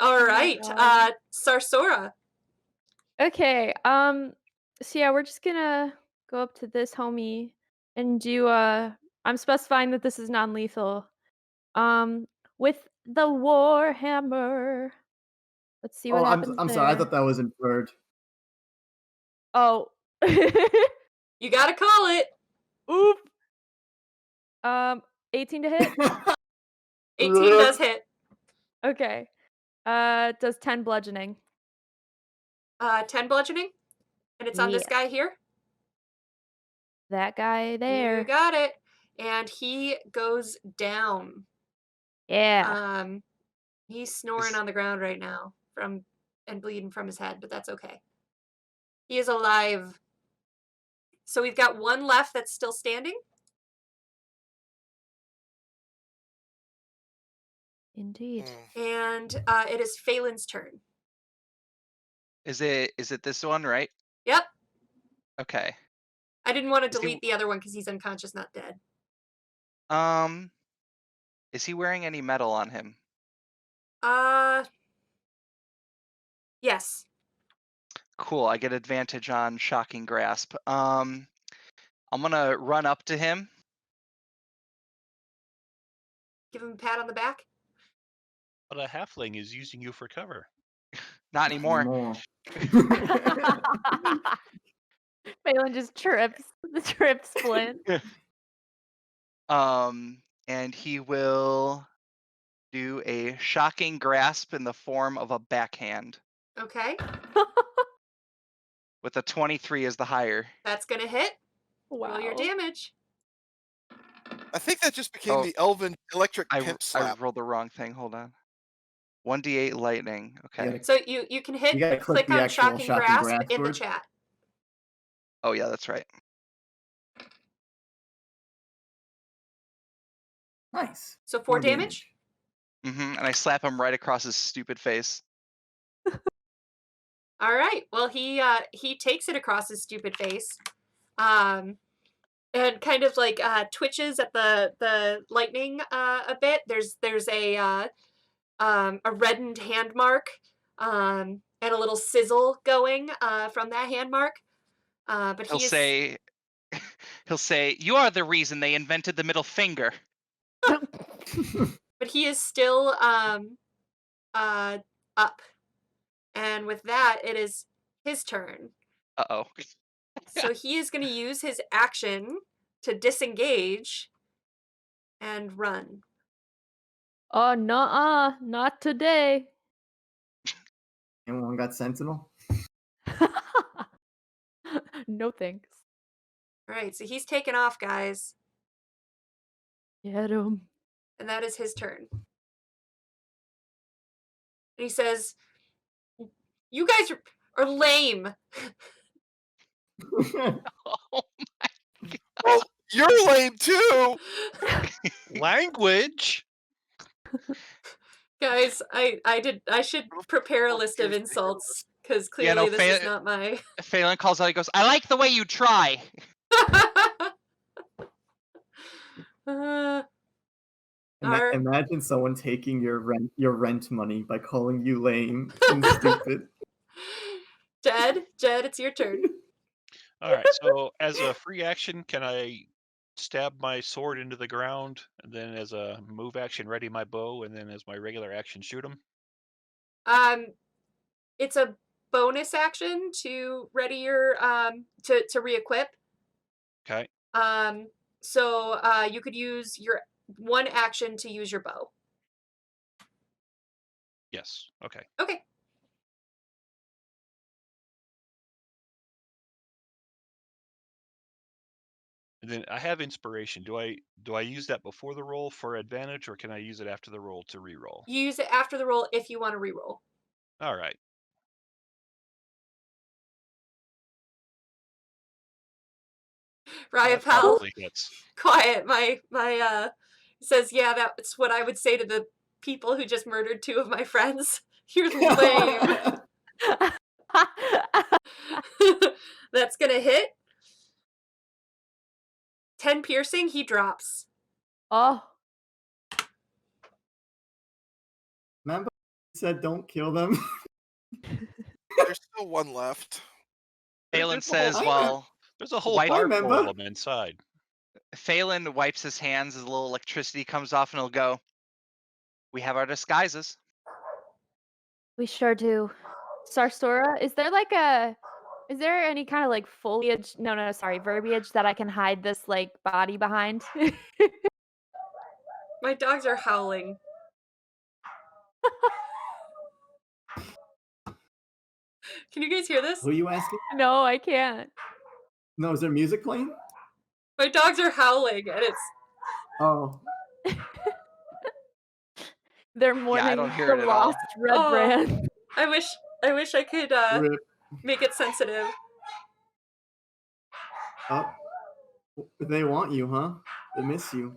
All right, God. Sarsora. Okay, so yeah, we're just gonna go up to this homie and do, I'm specifying that this is non-lethal. With the Warhammer. Let's see what happens I'm sorry. I there. thought that was inferred. Oh. You gotta call it. Oop. 18 to hit? 18 does hit. Okay. Does 10 bludgeoning. 10 bludgeoning. And it's on this guy here. That guy there. You got it. And he goes down. Yeah. He's snoring on the ground right now and bleeding from his head, but that's okay. He is alive. So we've got one left that's still standing. Indeed. And it is Phelan's turn. Is it this one, right? Yep. Okay. I didn't want to Is he- delete the other one because he's unconscious, not dead. Is he wearing any metal on him? Yes. Cool. I get advantage on shocking grasp. I'm gonna run up to him. Give him a pat on the back. But a halfling is using you for cover. Not anymore. Phelan just trips Flint. And he will do a shocking grasp in the form of a backhand Okay. with a 23 as the higher. That's going to hit. Wow. Roll your damage. I think that just became Oh. the elven electric I pimp slap. rolled the wrong thing. Hold on. 1d8 lightning. Okay. So you can hit You gotta click the on actual shocking grasp in the word. chat. Oh yeah, that's right. Nice. So 4 damage. And I slap him right across his stupid face. All right. Well, he takes it across his stupid face. and kind of like twitches at the lightning a bit. There's a reddened hand mark and a little sizzle going from that hand mark. But He'll he is say, he'll say, "You are the reason they invented the middle finger." but he is still uh up. And with that, it is his turn. Uh-oh. So he is going to use his action to disengage and run. Oh, nuh-uh, not today. Anyone got Sentinel? No thanks. All right, so he's taken off, guys, Get him. and that is his turn. And he says, "You guys are lame." Oh, Well, you're lame too. Language. Guys, I should prepare a list of insults because clearly no, this is not my. Phelan calls out, he goes, "I like the way you try." uh, our- Imagine someone taking your rent money by calling you lame and stupid. Jed, it's your turn. All right. So as a free action, can I stab my sword into the ground, and then as a move action, ready my bow, and then as my regular action, shoot him? It's a bonus action to ready your to re-equip. Okay. So you could use your one action to use your bow. Yes. Okay. Okay. And then I have inspiration. Do I use that before the roll for advantage, or can I use it after the roll to re-roll? You use it after the roll if you want to re-roll. All right. Riot That Pal, probably hits. quiet. My says, yeah, that's what I would say to the people who just murdered two of my friends. You're lame. That's gonna hit. 10 piercing, he drops. Oh, Remember, I said don't kill them. There's still one left. Phelan There's a says, whole- while There's a whole White- bar remember. full of them inside. Phelan wipes his hands as a little electricity comes off, and he'll go, "We have our disguises." we sure do. Sarsora, is there any kind of like foliage? No, sorry, verbiage that I can hide this like body behind? My dogs are howling. Can you guys hear this? Who are you asking? No, I can't. No, is there music playing? My dogs are howling, and it's Oh, They're mourning don't hear the it at all. lost red Oh. brand. I wish I could rip. make it sensitive. Oh, they want you, huh? They miss you.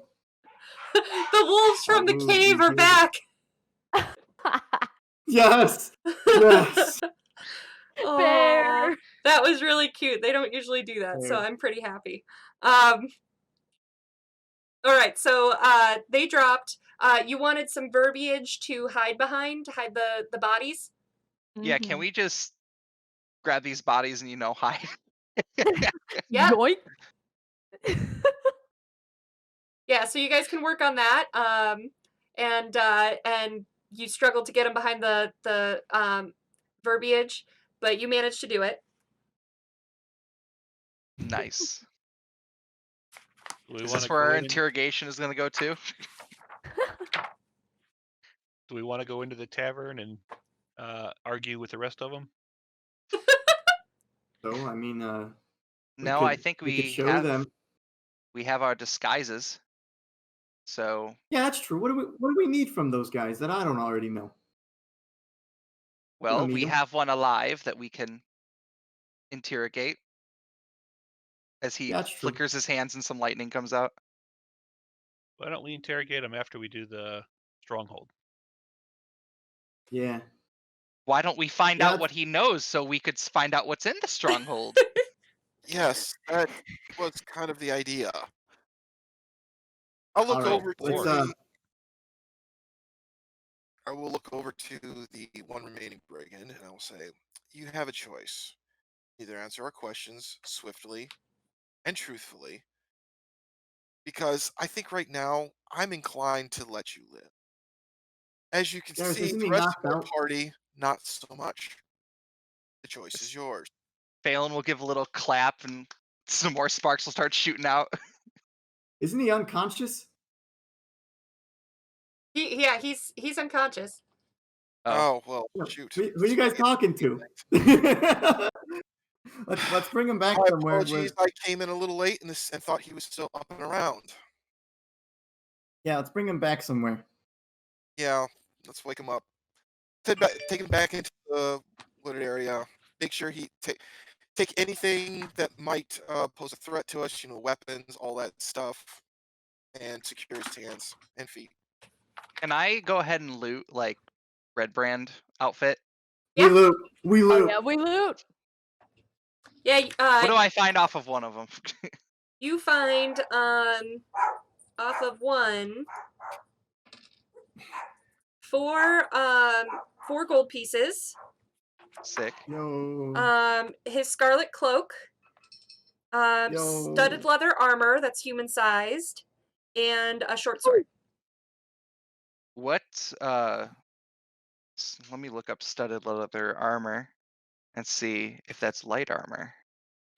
The wolves from the Oh, cave are yeah. back. Yes, yes. Aw, Bear. that was really cute. They don't usually do that, so Fair. I'm pretty happy. All right, so they dropped. You wanted some verbiage to hide behind, to hide the bodies. Yeah, can Mhm. we just grab these bodies and, hide? Yeah. Yoink. Yeah, so you guys can work on that. And you struggled to get them behind the verbiage, but you managed to do it. Nice. Do we Is wanna this where go our in- interrogation is going to go to? Do we want to go into the tavern and argue with the rest of them? So I mean, No, I think could we show have them. we have our disguises. So, Yeah, that's true. What do we need from those guys that I don't already know? well, need we 'em. have one alive that we can interrogate. As he Yeah, that's true. flickers his hands and some lightning comes out. Why don't we interrogate them after we do the stronghold? Yeah. Why don't we find Yeah, out what he knows so we could find out what's in the stronghold? Yes, that was kind of the idea. I'll All look right, over let's to the. I will look over to the one remaining brigand, and I will say, "You have a choice. Either answer our questions swiftly and truthfully, because I think right now I'm inclined to let you live. As you can Garrus, see, isn't the he rest knocked of our out? party, not so much. The choice is yours." Phelan will give a little clap and some more sparks will start shooting out. Isn't he unconscious? Yeah, he's unconscious. Oh. Oh well, Yeah, shoot. who are you guys talking to? let's bring him back My somewhere. apologies. I came in a little late and thought he was still up and around. Yeah, let's bring him back somewhere. Yeah, let's wake him up. Take him back into the wooded area. Make sure he take anything that might pose a threat to us. Weapons, all that stuff, and secure his hands and feet. Can I go ahead and loot like Red Brand outfit? We Yeah. loot. We Oh loot. yeah, we loot. Yeah, What do I find off of one of them? you find off of one four gold pieces. Sick. Yo. His scarlet cloak, Yo. studded leather armor that's human sized, and a short sword. What let me look up studded leather armor and see if that's light armor.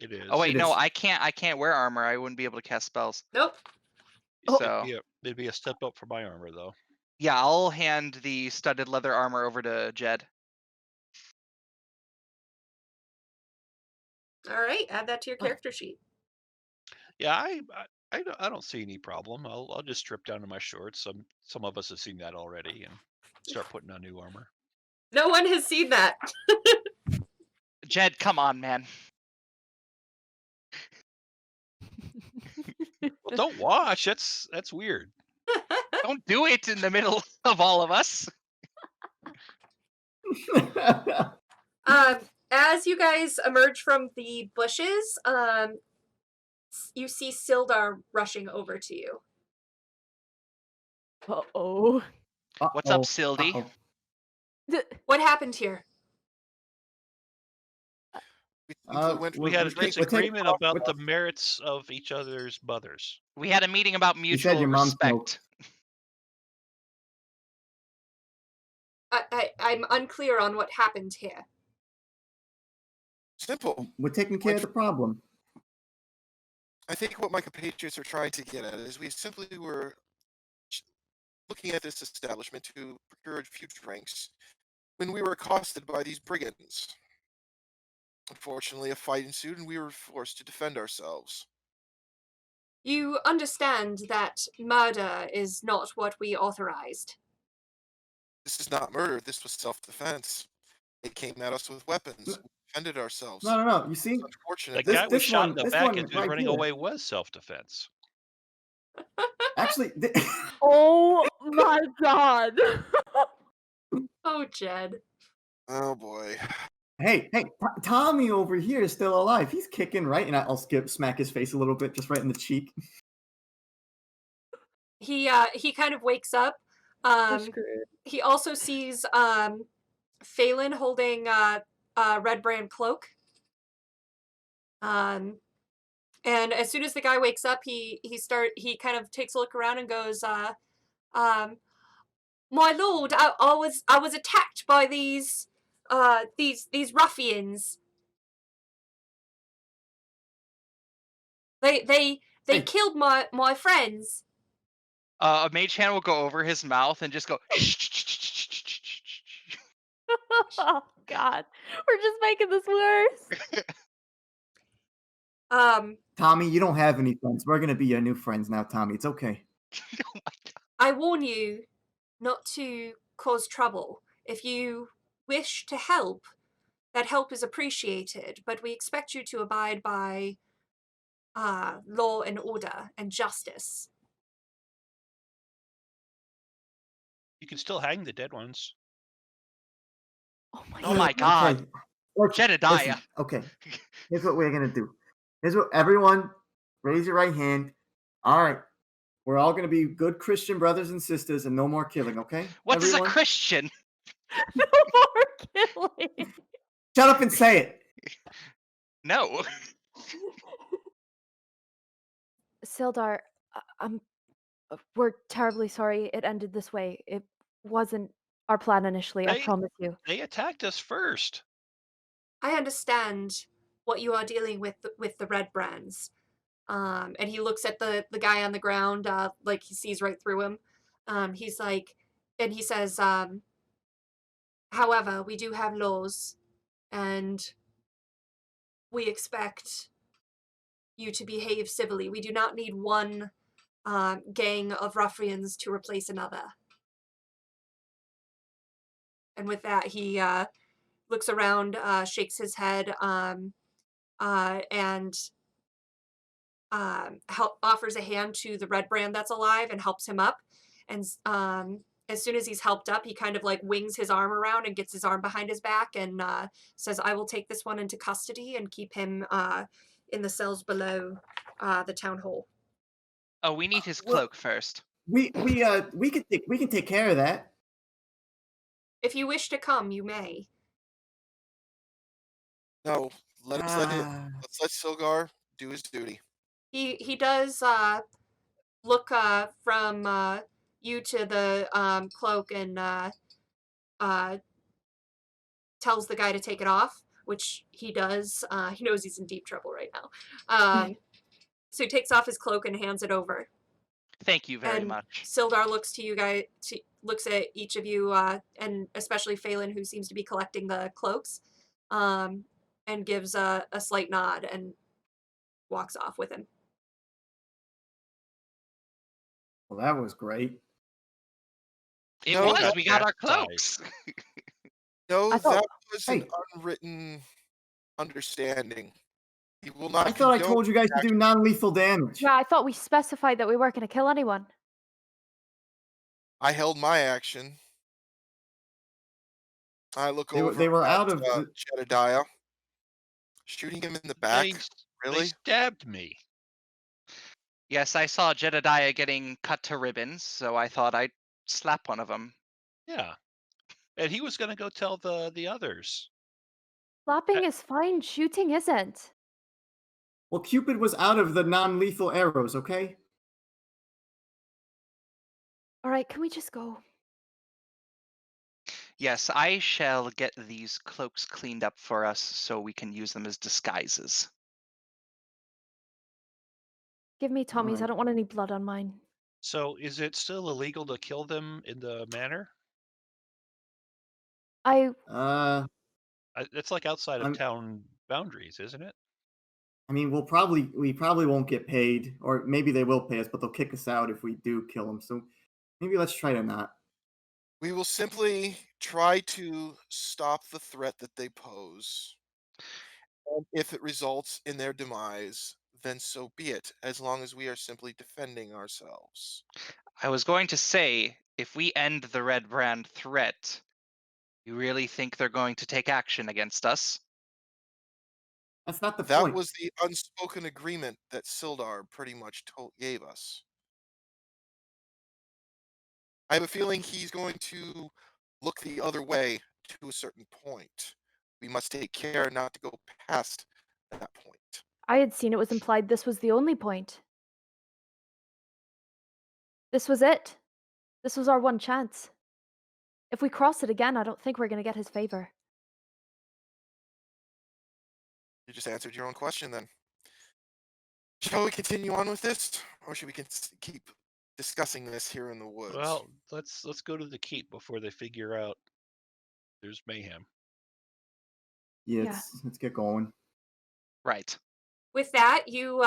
It is. Oh wait, It no, is. I can't wear armor. I wouldn't be able to cast spells. Nope. So It'd be a step up for my armor, though. yeah, I'll hand the studded leather armor over to Jed. All right, add that to your character sheet. Yeah, I don't see any problem. I'll just strip down to my shorts. Some of us have seen that already and start putting on new armor. No one has seen that. Jed, come on, man. Well, don't watch. That's weird. Don't do it in the middle of all of us. As you guys emerge from the bushes, you see Sildar rushing over to you. Uh-oh. What's up, Sildy? What happened here? We had a we're taking disagreement off about with- the merits of each other's mothers. We had a meeting about said mutual your mom respect. I'm unclear on what happened here. Simple. We're taking care of the problem. I think what my compatriots are trying to get at is we simply were looking at this establishment to procure a few drinks when we were accosted by these brigands. Unfortunately, a fight ensued and we were forced to defend ourselves. You understand that murder is not what we authorized. This is not murder, this was self-defense. They came at us with weapons. We defended ourselves. No. You see, It's unfortunate. The guy this we shot one- in the this back one as he was right running here. away was self-defense. actually, Oh my god. Oh, Jed. Oh boy. hey, Tommy over here is still alive. He's kicking, right? And I'll smack his face a little bit, just right in the cheek. He kind of wakes up. We're screwed. He also sees Phelan holding a red brand cloak. And as soon as the guy wakes up, he kind of takes a look around and goes, "My lord, I was attacked by these ruffians. They Hey. killed my friends." A mage hand will go over his mouth and just go. Oh god. We're just making this worse. Tommy, you don't have any friends. We're gonna be your new friends now, Tommy. It's okay. I warn you not to cause trouble. If you wish to help, that help is appreciated, but we expect you to abide by law and order and justice. You can still hang the dead ones. Oh my Oh my god. Okay. Jedediah. Listen, okay. Here's what we're gonna do. Here's what everyone raise your right hand. All right. We're all gonna be good Christian brothers and sisters and no more killing, okay? What is a Everyone? Christian? No more killing. Shut up and say it. No. Sildar, we're terribly sorry it ended this way. It wasn't our plan initially, I They promise you. they attacked us first. I understand what you are dealing with the red brands. And he looks at the guy on the ground, like he sees right through him. He's like, and he says, however, we do have laws, and we expect you to behave civilly. We do not need one gang of ruffians to replace another. And with that, he looks around, shakes his head, and offers a hand to the red brand that's alive and helps him up. And as soon as he's helped up, he kind of like wings his arm around and gets his arm behind his back and says, "I will take this one into custody and keep him in the cells below the town hall." Oh, we need his well- cloak first. We can take care of that. If you wish to come, you may. No, let's Ah. let Silgar do his duty. He does look from you to the cloak and tells the guy to take it off, which he does. He knows he's in deep trouble right now. So he takes off his cloak and hands it over. Thank you very And much. Sildar looks to you guys, looks at each of you, and especially Phelan, who seems to be collecting the cloaks, and gives a slight nod and walks off with him. Well, that was great. It No, was. that- We got our that cloaks. No, I thought- that was an Hey. unwritten understanding. He will not. I thought I condone told you guys to do non-lethal damage. Yeah, I thought we specified that we weren't going to kill anyone. I held my action. I look They over. were at, out of Jedediah, shooting him in the back. They Really? stabbed me. Yes, I saw Jedediah getting cut to ribbons, so I thought I'd slap one of them. Yeah. And he was going to go tell the others. Slapping is fine, shooting isn't. Well, Cupid was out of the non-lethal arrows, okay? All right, can we just go? Yes, I shall get these cloaks cleaned up for us so we can use them as disguises. Give me Tommy's. I Alright. don't want any blood on mine. So is it still illegal to kill them in the manor? It's like outside of I'm- town boundaries, isn't it? I mean, we probably won't get paid, or maybe they will pay us, but they'll kick us out if we do kill them. So maybe let's try to not. We will simply try to stop the threat that they pose. And if it results in their demise, then so be it, as long as we are simply defending ourselves. I was going to say, if we end the red brand threat, you really think they're going to take action against us? That's not the That point. was the unspoken agreement that Sildar pretty much gave us. I have a feeling he's going to look the other way to a certain point. We must take care not to go past that point. I had seen it was implied this was the only point. This was it. This was our one chance. If we cross it again, I don't think we're going to get his favor. You just answered your own question then. Shall we continue on with this, or should we keep discussing this here in the woods? Well, let's go to the keep before they figure out there's mayhem. Yeah, Yeah. let's get going. Right. With that, you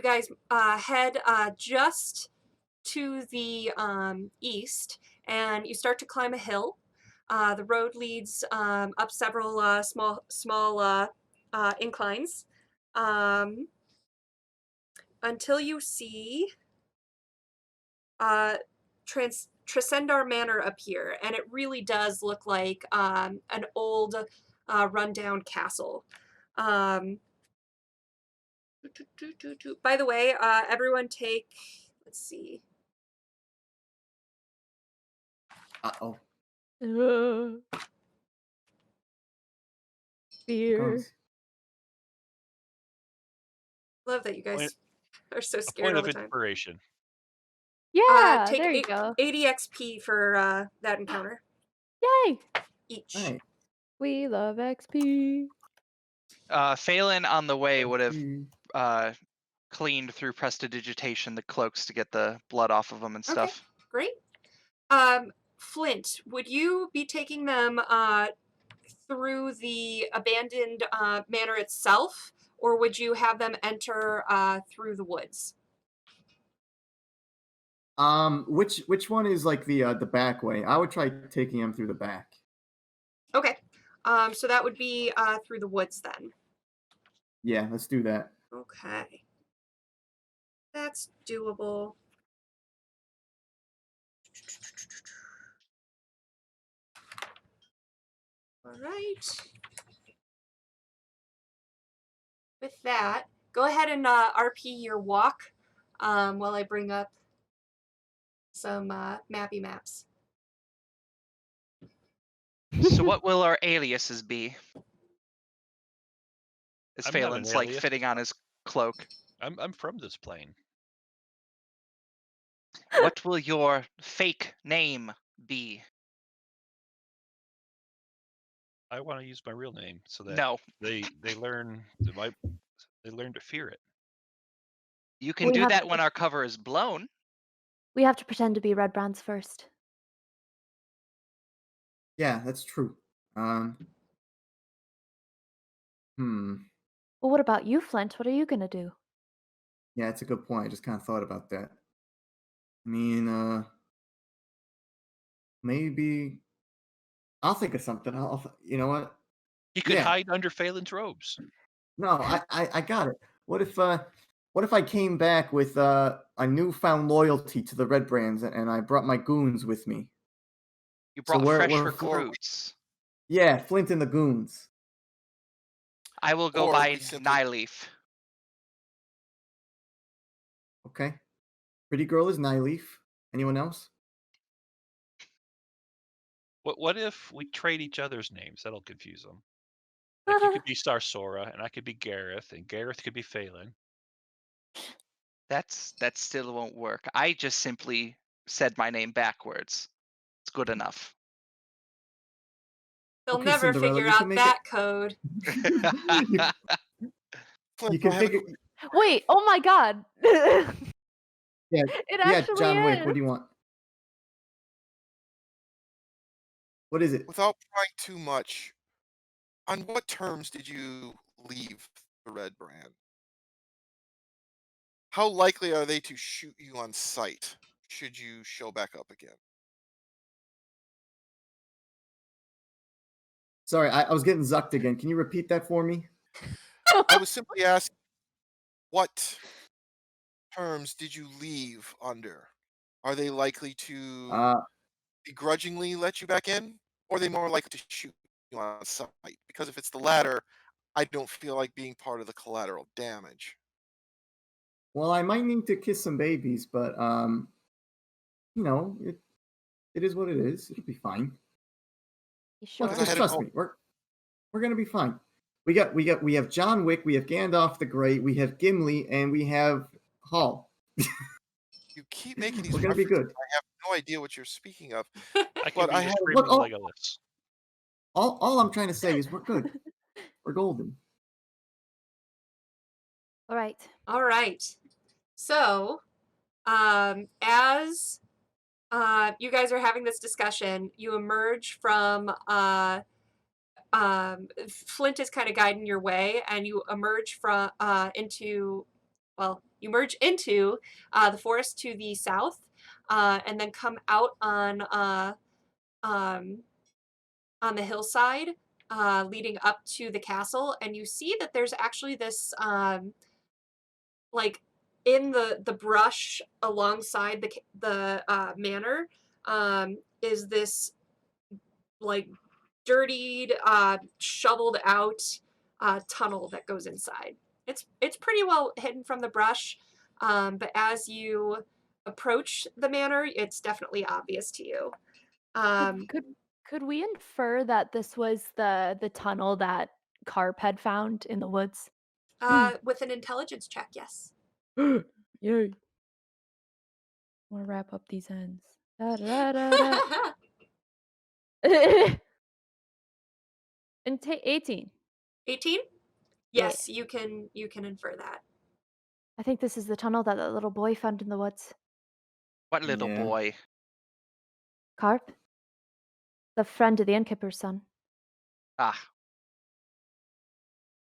guys head just to the east, and you start to climb a hill. The road leads up several small inclines until you see Tresendar Manor up here, and it really does look like an old rundown castle. By the way, everyone take, let's see. Uh-oh. Fear. Comes. Love that you guys are so A scared point all of the time. inspiration. Yeah, Take there you go. 80 XP for that encounter Yay! each. All right. We love XP. Phelan on the way would have Mm. cleaned through prestidigitation the cloaks to get the blood off of them and Okay, stuff. great. Flint, would you be taking them through the abandoned manor itself, or would you have them enter through the woods? Which one is like the back way? I would try taking him through the back. Okay. So that would be through the woods then. Yeah, let's do that. Okay. That's doable. All right. With that, go ahead and RP your walk while I bring up some mappy maps. So what will our aliases be? Is I'm not an Phelan's like alias. fitting on his cloak. I'm from this plane. What will your fake name be? I want to use my real name so that No. they learn they learn to fear it. You can We do have that to when our cover is blown. We have to pretend to be Red Brands first. Yeah, that's true. Well, what about you, Flint? What are you gonna do? Yeah, that's a good point. I just kind of thought about that. I mean, maybe I'll think of something. You know what? He could Yeah. hide under Phelan's robes. No, I got it. What if I came back with a newfound loyalty to the Red Brands and I brought my goons with me? You So brought fresh we're recruits. Yeah, Flint and the goons. I will go Or by we simply- Nyleaf. Okay. Pretty girl is Nyleaf. Anyone else? What if we trade each other's names? That'll confuse them. Like you could be Starsora and I could be Gareth, and Gareth could be Phelan. That still won't work. I just simply said my name backwards. It's good enough. They'll Okay, never Cinderella, figure you can out make that code. Flint, You can I have a figure. Wait, oh my god. Yeah, It yeah, actually John is. Wick. What do you want? What is it? Without prying too much, on what terms did you leave the Red Brand? How likely are they to shoot you on sight should you show back up again? Sorry, I was getting zucked again. Can you repeat that for me? I was simply asking, what terms did you leave under? Are they likely to begrudgingly let you back in, or are they more likely to shoot you on sight? Because if it's the latter, I don't feel like being part of the collateral damage. Well, I might need to kiss some babies, but you know, it is what it is. It'll be fine. You sure? Because I Just had trust an me. We're gonna be fine. We have John Wick, we have Gandalf the Great, we have Gimli, and we have Hall. You keep making these We're gonna be references. good. I have no idea what you're speaking of. I could But be I the had- screaming Look, Legolas. All I'm trying to say is we're good. We're golden. All right. All right. So, as you guys are having this discussion, you emerge from Flint is kind of guiding your way, and you emerge from you merge into the forest to the south, and then come out on the hillside, leading up to the castle, and you see that there's actually this like in the brush alongside the manor is this like dirtied, shoveled out tunnel that goes inside. It's pretty well hidden from the brush, but as you approach the manor, it's definitely obvious to you. Could we infer that this was the tunnel that Carp had found in the woods? With an intelligence check, yes. Yay. I want to wrap up these ends. Da, da, da, da, da. And 18. 18? Yeah. Yes, you can infer that. I think this is the tunnel that the little boy found in the woods. What little Yeah. boy? Carp? The friend of the innkeeper's son. Ah,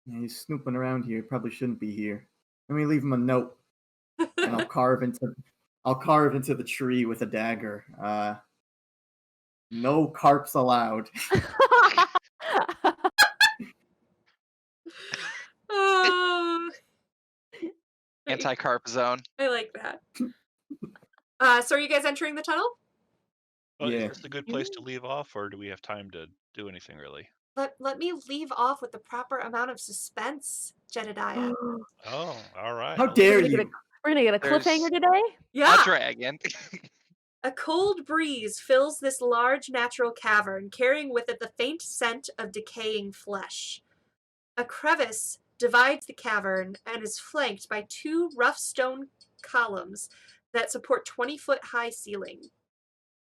Yeah, he's snooping around here. Probably shouldn't be here. Let me leave him a note, and I'll carve into the tree with a dagger. No carps allowed. Oh, anti-carp zone. I like that. So are you guys entering the tunnel? Well, Yeah. is this a good place to leave off, or do we have time to do anything really? Let me leave off with the proper amount of suspense, Jedediah. Oh, all right. How dare We're gonna you? We're gonna get a There's- cliffhanger today? Yeah. A dragon. A cold breeze fills this large natural cavern, carrying with it the faint scent of decaying flesh. A crevice divides the cavern and is flanked by 2 rough stone columns that support 20-foot-high ceiling.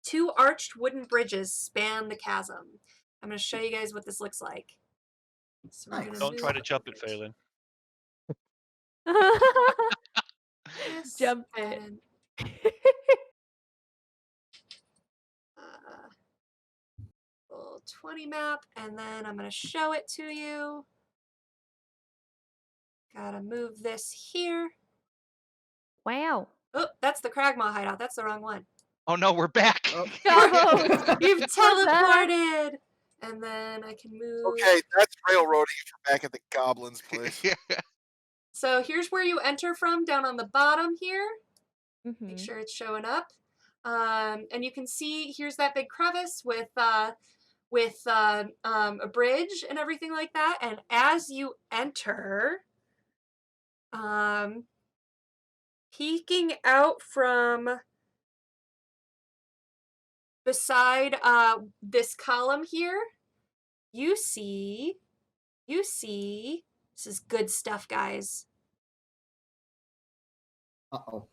2 arched wooden bridges span the chasm. I'm going to show you guys what this looks like. So we're Nice. gonna Don't try to move jump it, Phelan. this Jump it. and, little 20 map, and then I'm going to show it to you. Gotta move this here. Wow. Oh, that's the Cragmaw hideout. That's the wrong one. Oh no, we're back. Oh. Galvos! You've We're back. teleported! And then I can move. Okay, that's railroading if you're back at the Goblin's place. So here's where you enter from, down on the bottom here. Make Mhm. sure it's showing up. And you can see here's that big crevice with a bridge and everything like that. And as you enter, peeking out from beside this column here, you see, this is good stuff, guys. Uh-oh.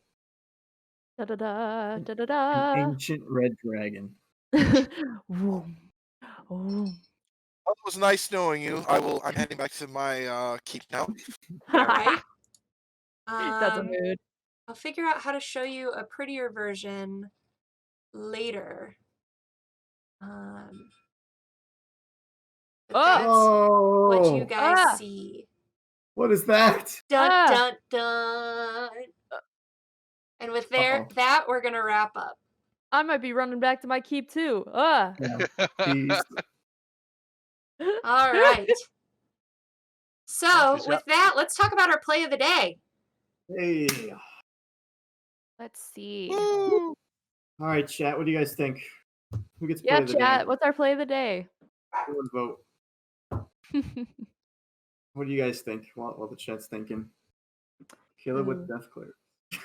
Da da da da da An da. ancient red dragon. Vroom. Oh. Well, it was nice knowing you. I'm heading back to my keep now. All right. That's a mood. I'll figure out how to show you a prettier version later. But that's what you guys Ah. see. What is that? Dun Ah. dun dun. And with that, we're gonna wrap up. I might be running back to my keep too. Yeah. Jeez. All right. So she's with that, let's talk about our play of the day. Hey. Let's see. All right, chat. What do you guys think? Who gets play Yeah, of the chat. day? What's our play of the day? Everyone vote. What do you guys think? While the chat's thinking. Kill it with Death Cleric.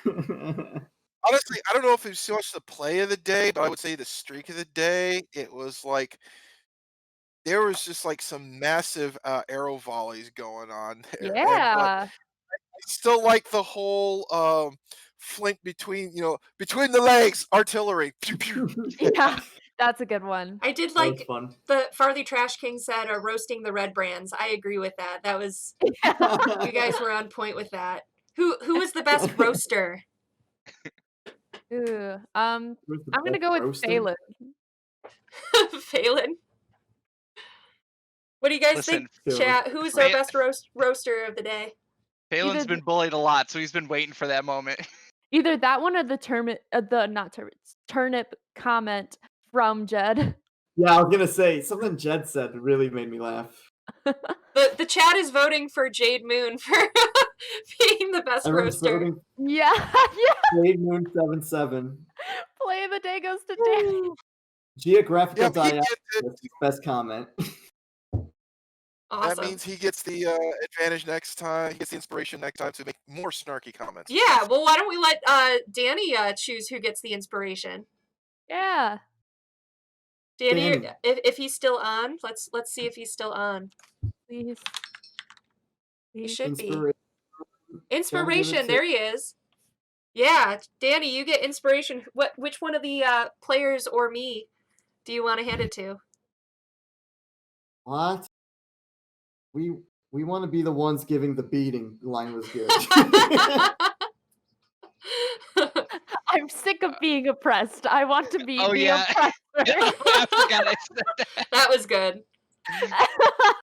Honestly, I don't know if it's so much the play of the day, but I would say the streak of the day. It was like there was just like some massive arrow volleys going on there. But Yeah. I still like the whole flank between the legs artillery. Pew, pew. Yeah. That's a good one. I did That was like fun. the Farley Trash King said, roasting the red brands. I agree with that. That was you guys were on point with that. Who was the best roaster? Ooh. Who's the I'm gonna best go with roaster? Phelan. Phelan. What do you guys Listen, think, chat? Who's our Phe- best roaster of the day? Phelan's been bullied a lot, so he's been waiting for that moment. Either that one or the turnip comment from Jed. Yeah, I was gonna say something Jed said really made me laugh. The chat is voting for Jade Moon for being the best Everyone's roaster. voting Yeah. Yeah. Jade Moon 77. Play of the day goes to Dan. Geographical Yep, he diaspora. gets it. Best comment. Awesome. That means he gets the advantage next time. He gets the inspiration next time to make more snarky comments. Yeah, well, why don't we let Danny choose who gets the inspiration? Yeah. Danny, Danny. if he's still on, let's see if he's still on. Please. He Please. should be. Inspiration. Inspiration, there he is. Yeah, Danny, you get inspiration. Which one of the players or me do you want to hand it to? What? We want to be the ones giving the beating. The line was good. I'm sick of being oppressed. I want to be Oh, the yeah. oppressor. I forgot I said that. That was good.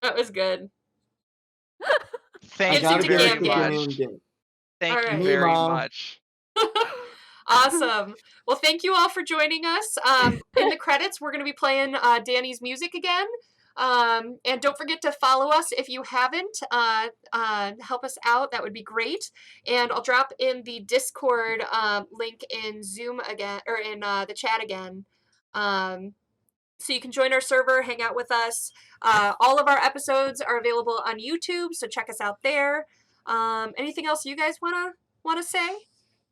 That was good. Thank Gives you it to very Gam Gam. much. Thank Alright. you Me, very Mom. much. Awesome. Well, thank you all for joining us. In the credits, we're going to be playing Danny's music again. And don't forget to follow us if you haven't. Help us out. That would be great. And I'll drop in the Discord link in Zoom again, or in the chat again. So you can join our server, hang out with us. All of our episodes are available on YouTube, so check us out there. Anything else you guys wanna say?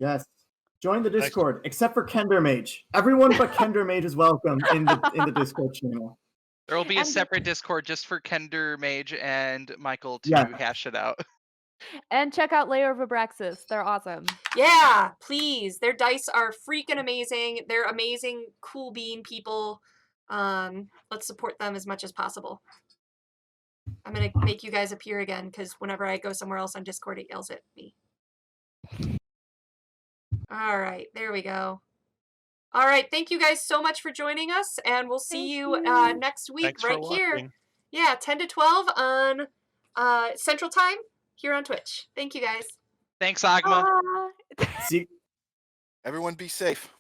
Yes. Join the Discord, except for Kender Mage. Everyone but Kender Mage is welcome in the Discord channel. There will be a And- separate Discord just for Kender Mage and Michael to Yeah. hash it out. And check out Layer of Abraxas. They're awesome. Yeah, please. Their dice are freaking amazing. They're amazing, cool bean people. Let's support them as much as possible. I'm gonna make you guys appear again because whenever I go somewhere else on Discord, it yells at me. All right, there we go. All right, thank you guys so much for joining us, and we'll see you next week Thanks for right here. watching. Yeah, 10 to 12 on Central Time here on Twitch. Thank you guys. Thanks, Agma. Ah. See. Everyone be safe.